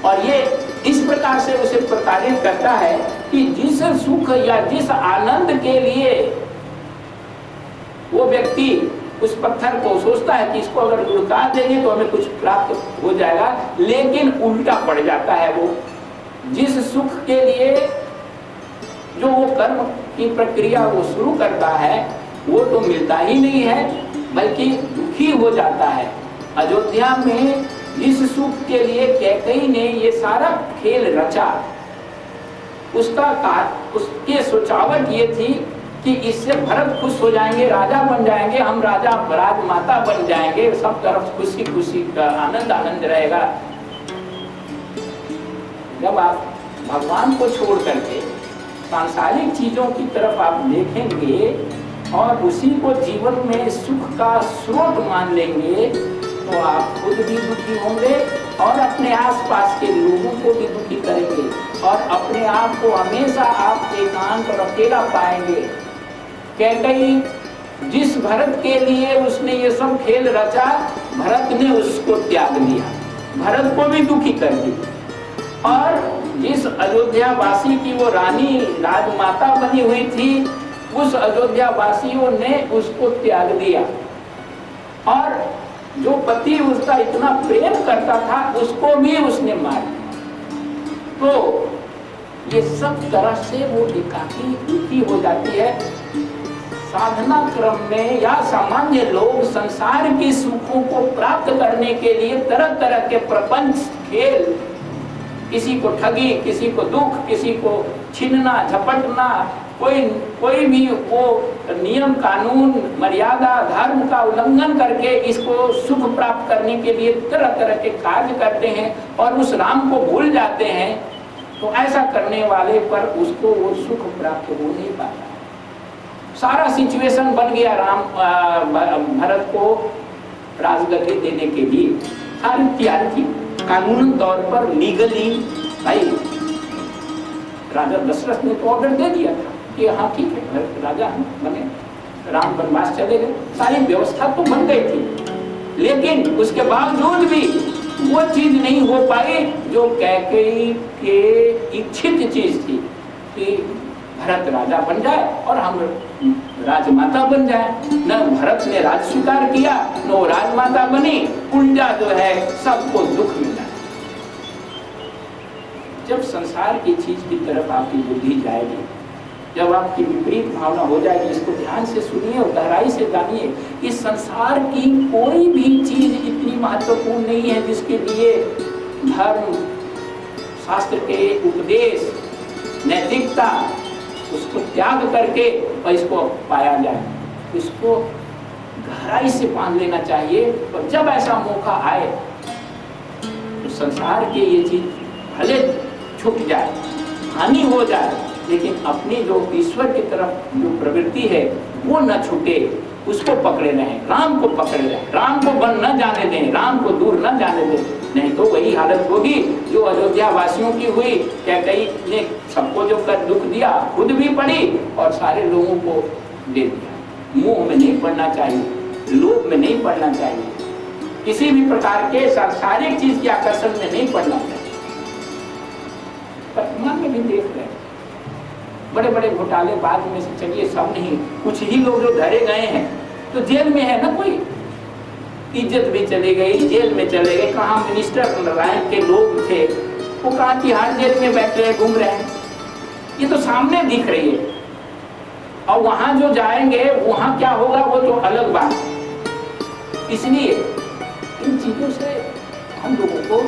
[SPEAKER 1] और ये इस प्रकार से उसे प्रताड़ित करता है कि जिस सुख या जिस आनंद के लिए वो व्यक्ति उस पत्थर को सोचता है कि इसको अगर लुढ़का देंगे तो हमें कुछ प्राप्त हो जाएगा, लेकिन उल्टा पड़ जाता है। वो जिस सुख के लिए जो वो कर्म की प्रक्रिया वो शुरू करता है वो तो मिलता ही नहीं है, बल्कि दुखी हो जाता है। अयोध्या में जिस सुख के लिए कैकेयी ने ये सारा खेल रचा, उसके सोचावट ये थी कि इससे भरत खुश हो जाएंगे, राजा बन जाएंगे, हम राजमाता बन जाएंगे, सब तरफ खुशी खुशी का आनंद रहेगा। जब आप भगवान को छोड़ करके सांसारिक चीजों की तरफ आप देखेंगे और उसी को जीवन में सुख का स्रोत मान लेंगे तो आप खुद भी दुखी होंगे और अपने आसपास के लोगों को भी दुखी करेंगे, और अपने आप को हमेशा आप एकांत और अकेला पाएंगे। कैकेयी जिस भरत के लिए उसने ये सब खेल रचा, भरत ने उसको त्याग दिया, भरत को भी दुखी कर दिया। और जिस अयोध्या वासी की वो रानी राजमाता बनी हुई थी, उस अयोध्या वासियों ने उसको त्याग दिया, और जो पति उसका इतना प्रेम करता था उसको भी उसने मार दिया। तो ये सब तरह से वो एकाकी दुखी हो जाती है। साधना क्रम में या सामान्य लोग संसार के सुखों को प्राप्त करने के लिए तरह तरह के प्रपंच खेल, किसी को ठगी, किसी को दुख, किसी को छीनना झपटना, कोई भी वो नियम कानून मर्यादा धर्म का उल्लंघन करके इसको सुख प्राप्त करने के लिए तरह तरह के कार्य करते हैं और उस राम को भूल जाते हैं। तो ऐसा करने वाले पर उसको वो सुख प्राप्त हो नहीं पाता। सारा सिचुएशन बन गया राम भरत को राजगद्दी देने के लिए, सारी तैयारी थी, कानूनन तौर पर लीगली भाई राजा दशरथ ने तो ऑर्डर दे दिया था कि हाँ ठीक है राजा बने, राम वनवास चले गए, सारी व्यवस्था तो बन गई थी, लेकिन उसके बावजूद भी वो चीज नहीं हो पाई जो कैकेयी के इच्छित चीज थी कि भरत राजा बन जाए और हम राजमाता बन जाए। न भरत ने राज स्वीकार किया, न वो राजमाता बनी, उल्टा जो है सबको दुख मिला। जब संसार की चीज की तरफ आपकी बुद्धि जाएगी, जब आपकी विपरीत भावना हो जाएगी, इसको ध्यान से सुनिए और गहराई से जानिए। इस संसार की कोई भी चीज इतनी महत्वपूर्ण नहीं है जिसके लिए धर्म, शास्त्र के उपदेश, नैतिकता, उसको त्याग करके और इसको पाया जाए। इसको गहराई से मान लेना चाहिए और जब ऐसा मौका आए तो संसार के ये चीज भले छूट जाए, हानि हो जाए, लेकिन अपनी जो ईश्वर की तरफ जो प्रवृत्ति है वो न छूटे, उसको पकड़े रहें, राम को पकड़े रहें, राम को बन न जाने दें, राम को दूर न जाने दें। नहीं तो वही हालत होगी जो अयोध्या वासियों की हुई। कैकेयी ने सबको जो कर दुख दिया, खुद भी पड़ी और सारे लोगों को दे दिया। मोह में नहीं पड़ना चाहिए, लोभ में नहीं पड़ना चाहिए, किसी भी प्रकार के सांसारिक चीज के आकर्षण में नहीं पड़ना चाहिए। वर्तमान में भी देख रहे हैं बड़े बड़े घोटाले, बाद में से चलिए सब नहीं, कुछ ही लोग जो धरे गए हैं तो जेल में है ना, कोई इज्जत भी चली गई, जेल में चले गए। कहाँ मिनिस्टर रैंक के लोग थे वो कहाँ तिहाड़ जेल में बैठे हैं, घूम रहे हैं, ये तो सामने दिख रही है। और वहां जो जाएंगे वहां क्या होगा वो तो अलग बात है। इसलिए इन चीजों से हम लोगों को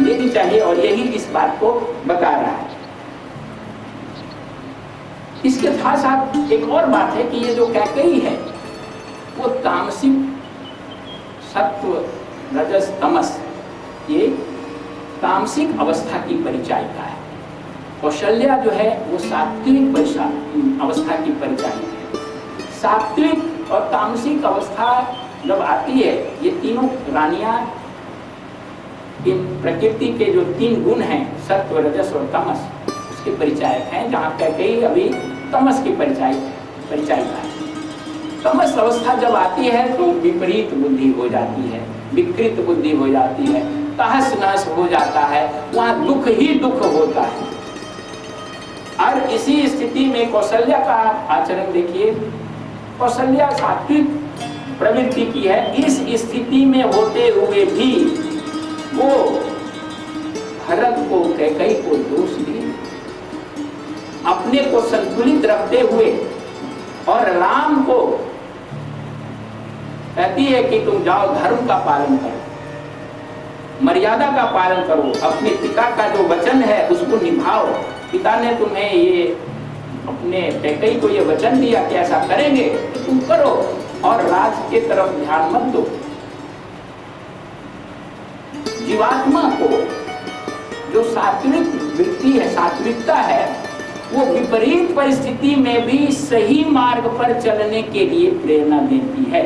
[SPEAKER 1] लेनी चाहिए और यही इस बात को बता रहा है। इसके साथ साथ एक और बात है कि ये जो कैकेयी है वो तामसिक, सत्व, रजस, तमस, ये तामसिक अवस्था की परिचायिका है। कौशल्या जो है वो सात्विक अवस्था की परिचायिका है। सात्विक और तामसिक अवस्था जब आती है, ये तीनों रानियां इन प्रकृति के जो तीन गुण हैं, सत्व, रजस और तमस, उसके परिचायक हैं। जहाँ कैकेयी अभी तमस की परिचायिका है। तमस अवस्था जब आती है तो विपरीत बुद्धि हो जाती है, विकृत बुद्धि हो जाती है, तहस नहस हो जाता है, वहाँ दुख ही दुख होता है। और इसी स्थिति में कौशल्या का आचरण देखिए। कौशल्या सात्विक प्रवृत्ति की है। इस स्थिति में होते हुए भी वो भरत को, कैकेयी को दोष दी, अपने को संतुलित रखते हुए और राम को कहती है कि तुम जाओ, धर्म का पालन करो, मर्यादा का पालन करो, अपने पिता का जो वचन है उसको निभाओ। पिता ने तुम्हें ये अपने कैकेयी को ये वचन दिया कि ऐसा करेंगे तो तुम करो और राज के तरफ ध्यान मत दो। जीवात्मा को जो सात्विक वृत्ति है, सात्विकता है, वो विपरीत परिस्थिति में भी सही मार्ग पर चलने के लिए प्रेरणा देती है।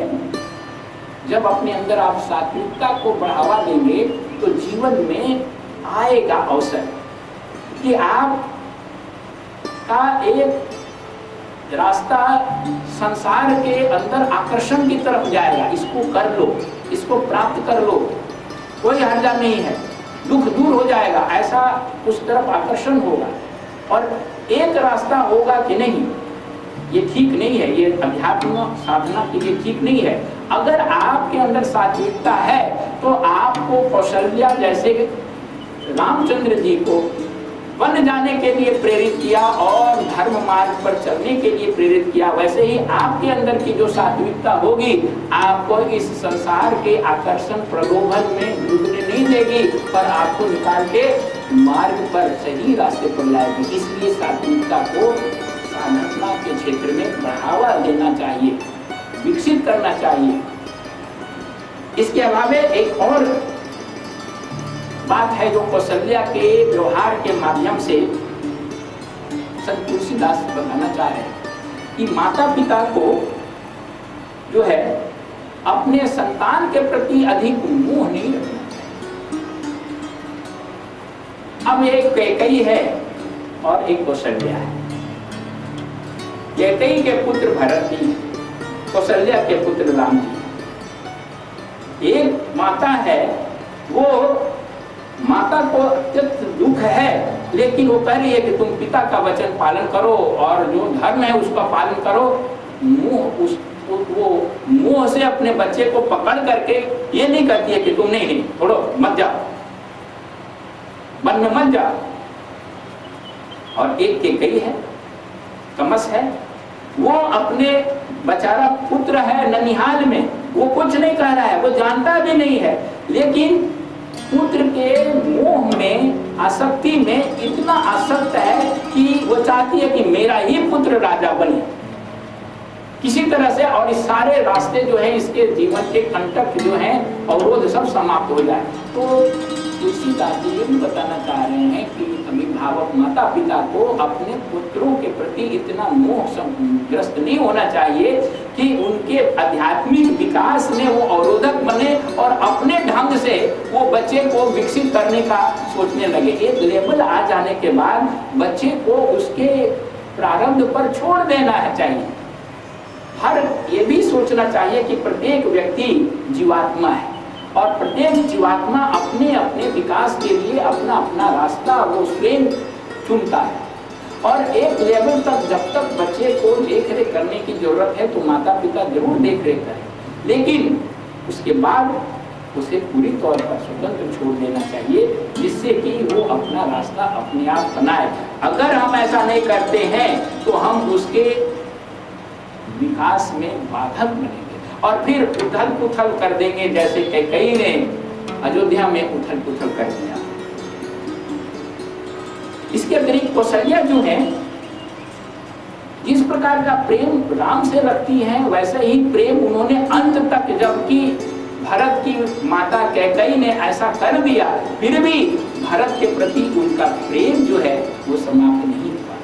[SPEAKER 1] जब अपने अंदर आप सात्विकता को बढ़ावा देंगे तो जीवन में आएगा अवसर कि आप का एक रास्ता संसार के अंदर आकर्षण की तरफ जाएगा। इसको कर लो, इसको प्राप्त कर लो, कोई हर्जा नहीं है, दुख दूर हो जाएगा, ऐसा उस तरफ आकर्षण होगा। और एक रास्ता होगा कि नहीं, ये ठीक नहीं है, ये अध्यात्म साधना के लिए ठीक नहीं है। अगर आपके अंदर सात्विकता है तो आपको कौशल्या जैसे रामचंद्र जी को वन जाने के लिए प्रेरित किया और धर्म मार्ग पर चलने के लिए प्रेरित किया, वैसे ही आपके अंदर की जो सात्विकता होगी आपको इस संसार के आकर्षण प्रलोभन में डूबने नहीं देगी, पर आपको निकाल के मार्ग पर, सही रास्ते पर लाएगी। इसलिए सात्विकता को साधना के क्षेत्र में बढ़ावा देना चाहिए, विकसित करना चाहिए। इसके अलावा एक और बात है जो कौशल्या के व्यवहार के माध्यम से संत तुलसीदास बताना चाह रहे हैं कि माता पिता को जो है अपने संतान के प्रति अधिक मोह नहीं रखना चाहिए। अब एक कैकेयी है और एक कौशल्या है। कैकेयी के पुत्र भरत जी, कौशल्या के पुत्र राम जी। एक माता है, वो माता को अत्यंत दुख है, लेकिन वो कह रही है कि तुम पिता का वचन पालन करो और जो धर्म है उसका पालन करो। वो मुंह से अपने बच्चे को पकड़ करके ये नहीं कहती है कि तुम नहीं छोड़ो, मत जाओ, वन में मत जाओ। और एक कैकेयी है, कमस है, वो अपने बेचारा पुत्र है ननिहाल में, वो कुछ नहीं कह रहा है, वो जानता भी नहीं है, लेकिन पुत्र के मोह में, आसक्ति में इतना आसक्त है कि वो चाहती है कि मेरा ही पुत्र राजा बने किसी तरह से, और इस सारे रास्ते जो है इसके जीवन के कंटक जो है अवरोध सब समाप्त हो जाए। तो तुलसीदास जी ये भी बताना चाह रहे हैं कि अभिभावक माता पिता को अपने पुत्रों के प्रति इतना मोह ग्रस्त नहीं होना चाहिए कि उनके आध्यात्मिक विकास में वो अवरोधक बने और अपने ढंग से वो बच्चे को विकसित करने का सोचने लगे। एक लेवल आ जाने के बाद बच्चे को उसके प्रारब्ध पर छोड़ देना है चाहिए। हर ये भी सोचना चाहिए कि प्रत्येक व्यक्ति जीवात्मा है और प्रत्येक जीवात्मा अपने अपने विकास के लिए अपना अपना रास्ता वो स्वयं चुनता है। और एक लेवल तक जब तक बच्चे को देख रेख करने की जरूरत है तो माता पिता जरूर देख रेख करें, लेकिन उसके बाद उसे पूरी तौर पर स्वतंत्र छोड़ देना चाहिए, जिससे कि वो अपना रास्ता अपने आप बनाए। अगर हम ऐसा नहीं करते हैं तो हम उसके विकास में बाधक बनेंगे और फिर उथल पुथल कर देंगे, जैसे कैकेयी ने अयोध्या में उथल पुथल कर दिया। इसके अतिरिक्त कौशल्या जो है, जिस प्रकार का प्रेम राम से रखती है वैसे ही प्रेम उन्होंने अंत तक, जबकि भरत की माता कैकेयी ने ऐसा कर दिया फिर भी भरत के प्रति उनका प्रेम जो है वो समाप्त नहीं हुआ।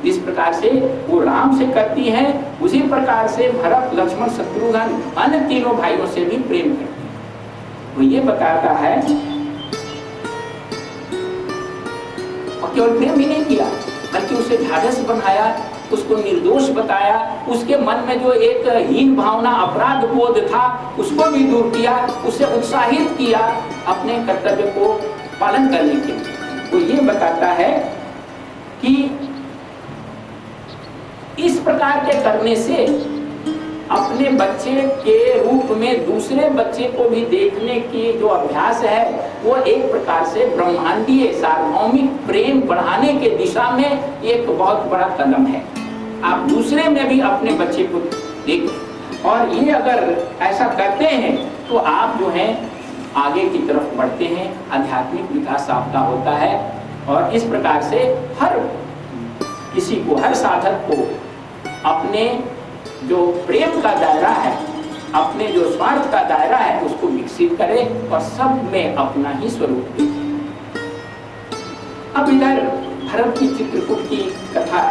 [SPEAKER 1] जिस प्रकार से वो राम से करती है उसी प्रकार से भरत लक्ष्मण शत्रुघ्न अन्य तीनों भाइयों से भी प्रेम करती है। वो ये बताता है, और केवल प्रेम ही नहीं किया बल्कि उसे ढाढ़स बनाया, उसको निर्दोष बताया, उसके मन में जो एक हीन भावना अपराध बोध था उसको भी दूर किया, उसे उत्साहित किया अपने कर्तव्य को पालन करने के लिए। वो ये बताता है कि इस प्रकार के करने से अपने बच्चे के रूप में दूसरे बच्चे को भी देखने की जो अभ्यास है वो एक प्रकार से ब्रह्मांडीय सार्वभौमिक प्रेम बढ़ाने के दिशा में एक बहुत बड़ा कदम है। आप दूसरे में भी अपने बच्चे को देखें, और ये अगर ऐसा करते हैं तो आप जो है आगे की तरफ बढ़ते हैं, आध्यात्मिक विकास आपका होता है। और इस प्रकार से हर किसी को, हर साधक को अपने जो प्रेम का दायरा है, अपने जो स्वार्थ का दायरा है उसको विकसित करे और सब में अपना ही स्वरूप दे। अब इधर भरत की चित्रकूट की कथा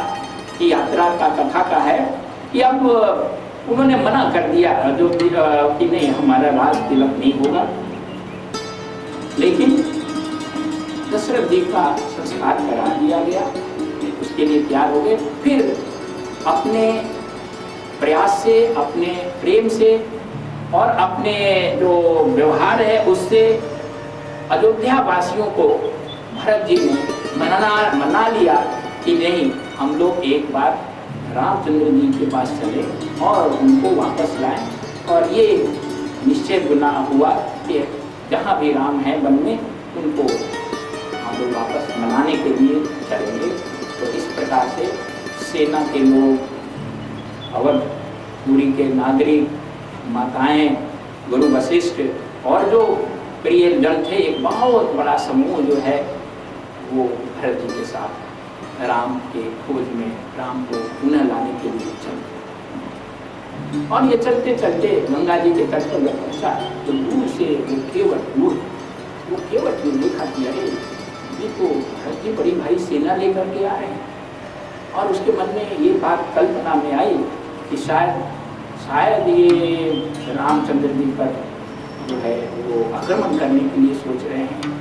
[SPEAKER 1] की यात्रा का कथा का है कि अब उन्होंने मना कर दिया जो कि नहीं हमारा राज तिलक नहीं होगा, लेकिन दशरथ जी का संस्कार करा दिया गया, उसके लिए तैयार हो गए। फिर अपने प्रयास से, अपने प्रेम से और अपने जो व्यवहार है उससे अयोध्या वासियों को भरत जी ने मना लिया कि नहीं, हम लोग एक बार रामचंद्र जी के पास चले और उनको वापस लाएं। और ये निश्चय बना हुआ कि जहाँ भी राम है वन में उनको हम लोग वापस मनाने के लिए चलेंगे। तो इस प्रकार से सेना के लोग, अवधपुरी के नागरिक, माताएं, गुरु वशिष्ठ और जो प्रिय जन थे, एक बहुत बड़ा समूह जो है वो भरत जी के साथ राम के खोज में राम को पुनः लाने के लिए चलते। और ये चलते चलते गंगा जी के तट पर जब पहुंचा तो दूर से वो केवट ने देखा कि अरे ये तो भरत जी बड़ी भारी सेना लेकर के आ रहे हैं। और उसके मन में ये बात कल्पना में आई कि शायद ये रामचंद्र जी पर जो है वो आक्रमण करने के लिए सोच रहे हैं।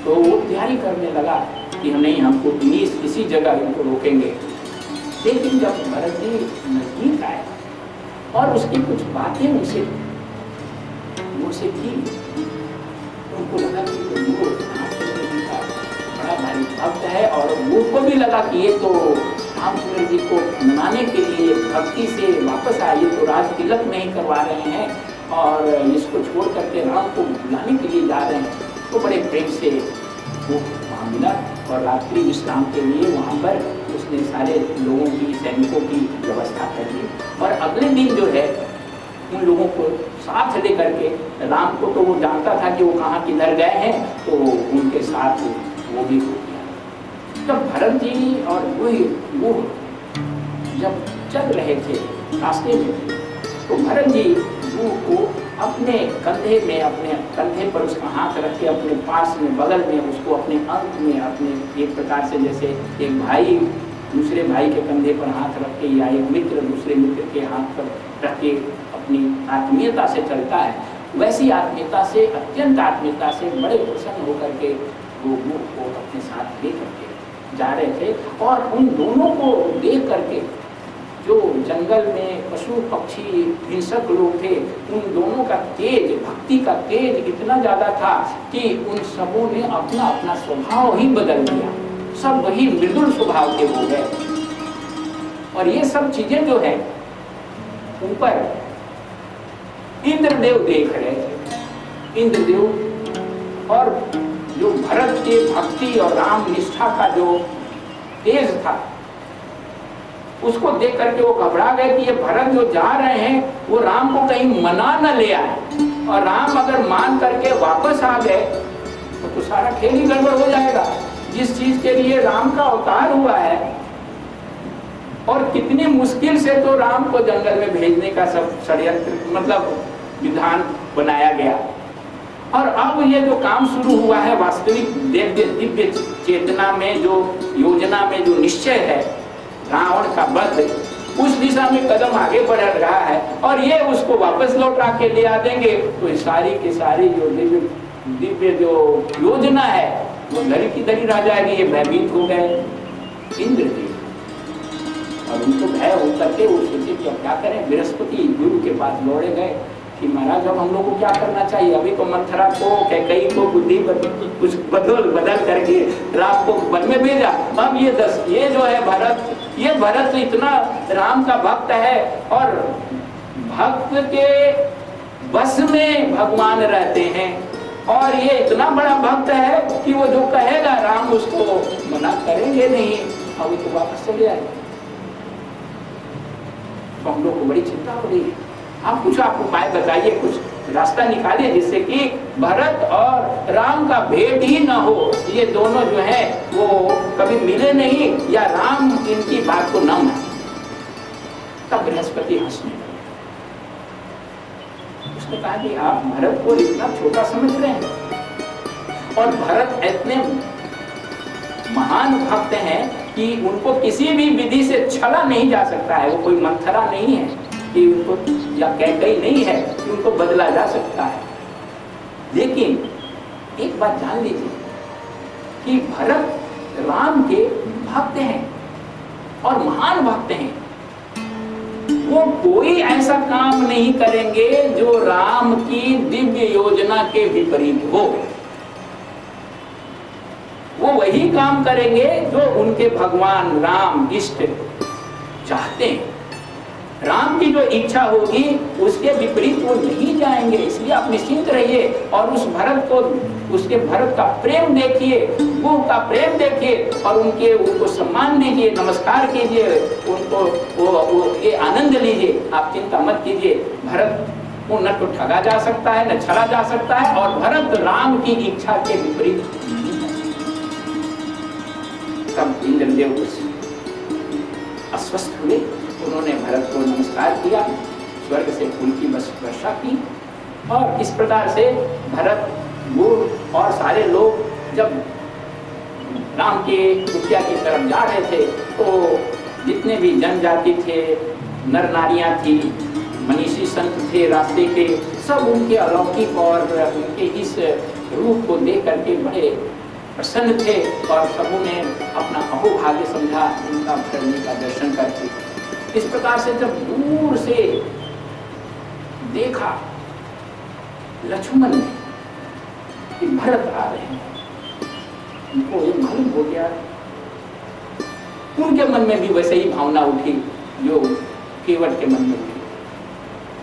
[SPEAKER 1] तो वो तैयारी करने लगा कि नहीं, हमको इसी जगह इनको रोकेंगे। लेकिन जब भरत जी नजदीक आए और उसकी कुछ बातें उनसे की, उनको लगा कि वो रामचंद्र जी का बड़ा भारी भक्त है, और उनको भी लगा कि ये तो रामचंद्र जी को मनाने के लिए भक्ति से वापस आए, ये तो राज तिलक नहीं करवा रहे हैं और इसको छोड़ करके राम को बुलाने के लिए जा रहे हैं। तो बड़े प्रेम से वो वहाँ मिला और रात्रि विश्राम के लिए वहाँ पर उसने सारे लोगों की, सैनिकों की व्यवस्था कर दी। और अगले दिन जो है उन लोगों को साथ लेकर के, राम को तो वो जानता था कि वो कहाँ किधर गए हैं, तो उनके साथ वो भी हो गया। तब भरत जी और वो जब चल रहे थे रास्ते में, तो भरत जी वो को अपने कंधे पर उसका हाथ रख के अपने पास में, बगल में, उसको अपने अंक में, अपने एक प्रकार से जैसे एक भाई दूसरे भाई के कंधे पर हाथ रख के या एक मित्र दूसरे मित्र के हाथ पर रख के अपनी आत्मीयता से चलता है, वैसी आत्मीयता से, अत्यंत आत्मीयता से बड़े प्रसन्न होकर के वो को अपने साथ ले करके जा रहे थे। और उन दोनों को देख करके जो जंगल में पशु पक्षी हिंसक लोग थे, उन दोनों का तेज, भक्ति का तेज इतना ज़्यादा था कि उन सबों ने अपना अपना स्वभाव ही बदल दिया, सब वही मृदुल स्वभाव के हो गए। और ये सब चीजें जो है ऊपर इंद्रदेव देख रहे थे। इंद्रदेव और जो भरत के भक्ति और राम निष्ठा का जो तेज था, उसको देख करके वो घबरा गए कि ये भरत जो जा रहे हैं वो राम को कहीं मना न ले आए, और राम अगर मान करके वापस आ गए तो सारा खेल ही गड़बड़ हो जाएगा। जिस चीज के लिए राम का अवतार हुआ है, और कितनी मुश्किल से तो राम को जंगल में भेजने का सब षड्यंत्र, मतलब विधान बनाया गया, और अब ये जो काम शुरू हुआ है, वास्तविक दिव्य चेतना में जो योजना में जो निश्चय है रावण का वध, उस दिशा में कदम आगे बढ़ रहा है, और ये उसको वापस लौटा के ले आ देंगे तो सारी की सारी जो दिव्य जो योजना है वो धरी की धरी रह जाएगी। ये भयभीत हो गए इंद्र जी, और उनको भय हो करके वो सोचे कि अब क्या करें। बृहस्पति गुरु के पास लौड़े गए कि महाराज अब हम लोग को क्या करना चाहिए। अभी तो मंथरा को, कैकेयी को बुद्धि कुछ बदल करके राम को वन में भेजा, अब ये जो है भरत तो इतना राम का भक्त है, और भक्त के बस में भगवान रहते हैं, और ये इतना बड़ा भक्त है कि वो जो कहेगा राम उसको मना करेंगे नहीं, अभी तो वापस चले आए। तो हम लोग को बड़ी चिंता हो रही है। आप कुछ उपाय बताइए, कुछ रास्ता निकालिए जिससे कि भरत और राम का भेद ही ना हो, ये दोनों जो है वो कभी मिले नहीं, या राम इनकी बात को न माने। तब बृहस्पति हंसने लगे, उसने कहा कि आप भरत को इतना छोटा समझ रहे हैं, और भरत इतने महान भक्त हैं कि उनको किसी भी विधि से छला नहीं जा सकता है। वो कोई मंथरा नहीं है कि उनको, या कैकेयी नहीं है कि उनको बदला जा सकता है। लेकिन एक बात जान लीजिए कि भरत राम के भक्त हैं और महान भक्त हैं, वो कोई ऐसा काम नहीं करेंगे जो राम की दिव्य योजना के विपरीत हो। वो वही काम करेंगे जो उनके भगवान राम इष्ट चाहते हैं। राम की जो इच्छा होगी उसके विपरीत वो नहीं जाएंगे। इसलिए आप निश्चिंत रहिए, और उस भरत को, उसके भरत का प्रेम देखिए, वो का प्रेम देखिए, और उनको सम्मान दीजिए, नमस्कार कीजिए, उनको वो ये आनंद लीजिए। आप चिंता मत कीजिए, भरत को न तो ठगा जा सकता है, न छला जा सकता है, और भरत राम की इच्छा के विपरीत नहीं है। तब इंद्रदेव अस्वस्थ हुए, उन्होंने भरत को नमस्कार किया, स्वर्ग से फूल की वर्षा की, और इस प्रकार से भरत, गुरु और सारे लोग जब राम के कुटिया की तरफ जा रहे थे, तो जितने भी जनजाति थे, नर नारियां थी, मनीषी संत थे रास्ते के, सब उनके अलौकिक और उनके इस रूप को देख करके बड़े प्रसन्न थे और सबों ने अपना अहोभाग्य समझा उनका भरत जी का दर्शन करके। इस प्रकार से जब दूर से देखा लक्ष्मण ने कि भरत आ रहे हैं, उनको ये मालूम हो गया, उनके मन में भी वैसे ही भावना उठी जो केवट के मन में उठी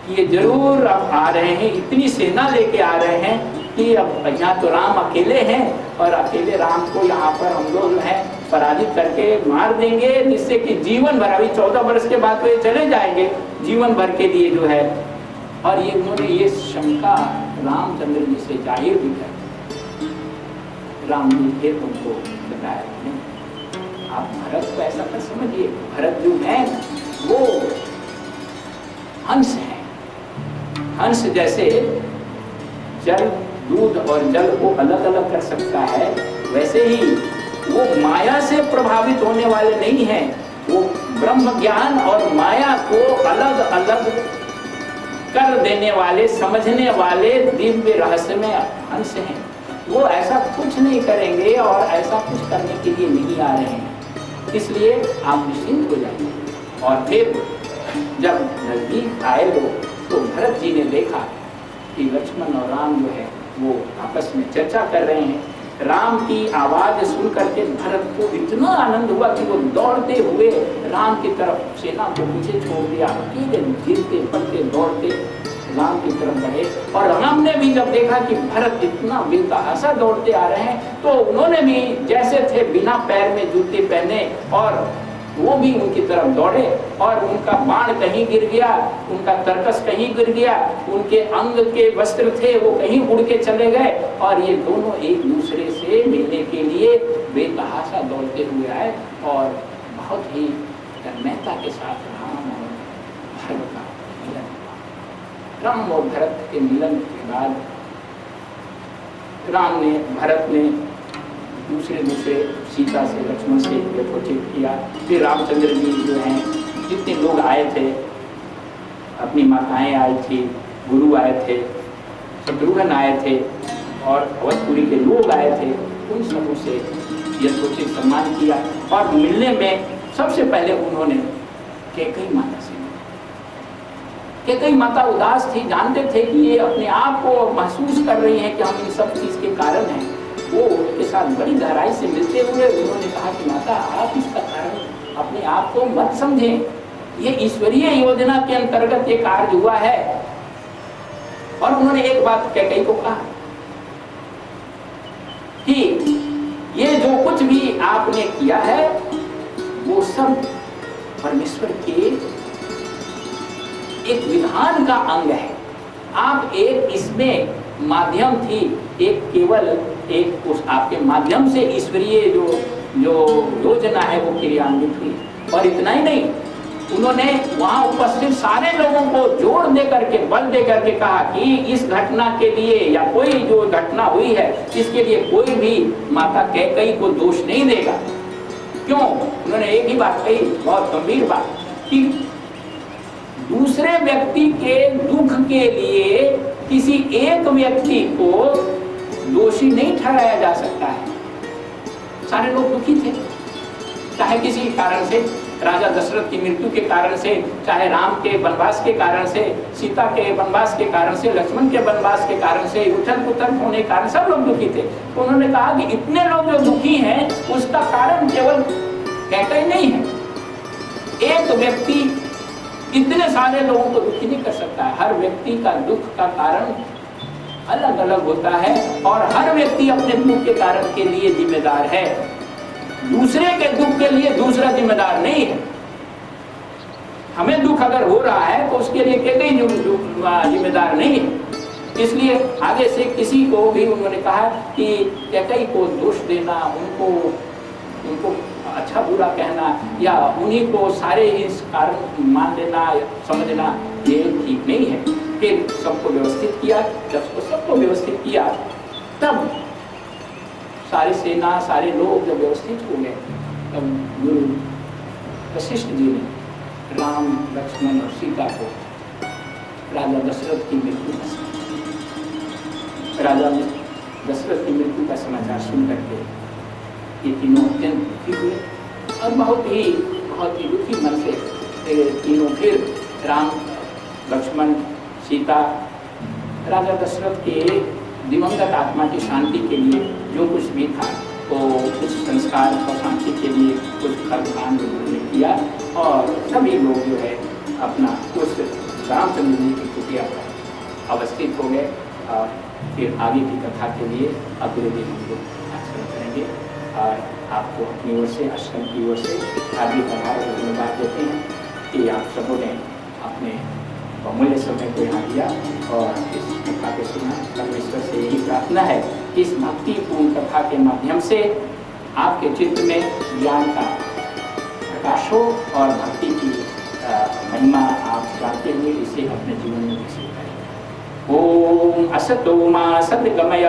[SPEAKER 1] कि ये जरूर अब आ रहे हैं, इतनी सेना लेके आ रहे हैं कि अब यहाँ तो राम अकेले हैं और अकेले राम को यहाँ पर हम लोग हैं पराजित करके मार देंगे, जिससे कि जीवन भर, अभी 14 वर्ष के बाद तो ये चले जाएंगे, जीवन भर के लिए जो है। और ये उन्होंने ये शंका रामचंद्र जी से जाहिर भी कर, राम जी फिर उनको बताया नहीं, आप भरत को ऐसा कर समझिए, भरत जो है वो हंस है, हंस जैसे जल, दूध और जल को अलग अलग कर सकता है, वैसे ही वो माया से प्रभावित होने वाले नहीं हैं, वो ब्रह्म ज्ञान और माया को अलग अलग कर देने वाले, समझने वाले दिव्य रहस्यमय हंस हैं। वो ऐसा कुछ नहीं करेंगे और ऐसा कुछ करने के लिए नहीं आ रहे हैं, इसलिए आप निश्चिंत हो जाइए। और फिर जब नजदीक आए लोग तो भरत जी ने देखा कि लक्ष्मण और राम जो है वो आपस में चर्चा कर रहे हैं। राम की आवाज सुन करके भरत को इतना आनंद हुआ कि वो दौड़ते हुए राम की तरफ सेना को पीछे छोड़ दिया, अकेले गिरते पड़ते दौड़ते राम की तरफ बढ़े। और राम ने भी जब देखा कि भरत इतना बेतहाशा दौड़ते आ रहे हैं तो उन्होंने भी जैसे थे बिना पैर में जूते पहने और वो भी उनकी तरफ दौड़े और उनका बाण कहीं गिर गया, उनका तरकस कहीं गिर गया, उनके अंग के वस्त्र थे वो कहीं उड़ के चले गए और ये दोनों एक दूसरे से मिलने के लिए बेतहाशा दौड़ते हुए आए। और बहुत ही तन्मयता के साथ राम और भरत का मिलन हुआ। राम और भरत के मिलन के बाद भरत ने दूसरे सीता से, लक्ष्मण से यथोचित किया। फिर रामचंद्र जी जो हैं, जितने लोग आए थे, अपनी माताएं आई थी, गुरु आए थे, शत्रुघ्न आए थे और अवधपुरी के लोग आए थे, उन सबों से यथोचित सम्मान किया। और मिलने में सबसे पहले उन्होंने कैकेयी माता से मिला। कैकेयी माता उदास थी, जानते थे कि ये अपने आप को महसूस कर रही है कि हम इन सब चीज के कारण हैं। वो उनके साथ बड़ी गहराई से मिलते हुए उन्होंने कहा कि माता आप इसका कारण अपने आप को मत समझें, ये ईश्वरीय योजना के अंतर्गत ये कार्य हुआ है। और उन्होंने एक बात कैकेयी को कहा कि ये जो कुछ भी आपने किया है वो सब परमेश्वर के एक विधान का अंग है। आप एक इसमें माध्यम थी, एक केवल एक उस आपके माध्यम से ईश्वरीय जो योजना है वो क्रियान्वित हुई। और इतना ही नहीं, उन्होंने वहां उपस्थित सारे लोगों को जोर दे करके, बल दे करके कहा कि इस घटना के लिए या कोई जो घटना हुई है इसके लिए कोई भी माता कैकेयी को दोष नहीं देगा। क्यों? उन्होंने एक ही बात कही, बहुत गंभीर बात, कि दूसरे व्यक्ति के दुख के लिए किसी एक व्यक्ति को दोषी नहीं ठहराया जा सकता है। सारे लोग दुखी थे, चाहे किसी कारण से, राजा दशरथ की मृत्यु के कारण से, चाहे राम के वनवास के कारण से, सीता के वनवास के कारण से, लक्ष्मण के वनवास के कारण से, उथल पुथल होने के कारण सब लोग दुखी थे। तो उन्होंने कहा कि इतने लोग जो दुखी हैं उसका कारण केवल कैकेयी नहीं है। एक व्यक्ति इतने सारे लोगों को दुखी नहीं कर सकता है। हर व्यक्ति का दुख का कारण अलग अलग होता है और हर व्यक्ति अपने दुख के कारण के लिए जिम्मेदार है, दूसरे के दुख के लिए दूसरा जिम्मेदार नहीं है। हमें दुख अगर हो रहा है तो उसके लिए कैकेयी जिम्मेदार नहीं है। इसलिए आगे से किसी को भी उन्होंने कहा कि कैकेयी को दोष देना, उनको अच्छा बुरा कहना या उन्हीं को सारे इस कारण मान लेना, समझना, ये ठीक नहीं है। फिर सबको व्यवस्थित किया। जब सबको व्यवस्थित किया तब सारी सेना, सारे लोग जब व्यवस्थित हो गए तब गुरु वशिष्ठ जी ने राम, लक्ष्मण और सीता को राजा दशरथ की मृत्यु का समाचार सुन करके ये तीनों अत्यंत दुखी हुए और बहुत ही दुखी मन से तीनों फिर राम, लक्ष्मण, सीता, राजा दशरथ के दिवंगत आत्मा की शांति के लिए जो कुछ भी था तो कुछ संस्कार और शांति के लिए कुछ कर्मकांड उन्होंने किया और सभी लोग जो है अपना उस रामचंद्र जी की कुटिया पर अवस्थित हो गए। और फिर आगे की कथा के लिए अगले दिन हम लोग आचरण करेंगे और आपको अपनी ओर से, आश्रम की ओर से हार्दिक आभार और धन्यवाद देते हैं कि आप सबों ने अपने बहुमूल्य समय को यहाँ दिया और इस कथा को सुना। परमेश्वर से यही प्रार्थना है कि इस भक्तिपूर्ण कथा के माध्यम से आपके चित्त में ज्ञान का प्रकाश हो और भक्ति की महिमा आप जानते हुए इसे अपने जीवन में विकसित करें। ओम असतो मा सद्गमय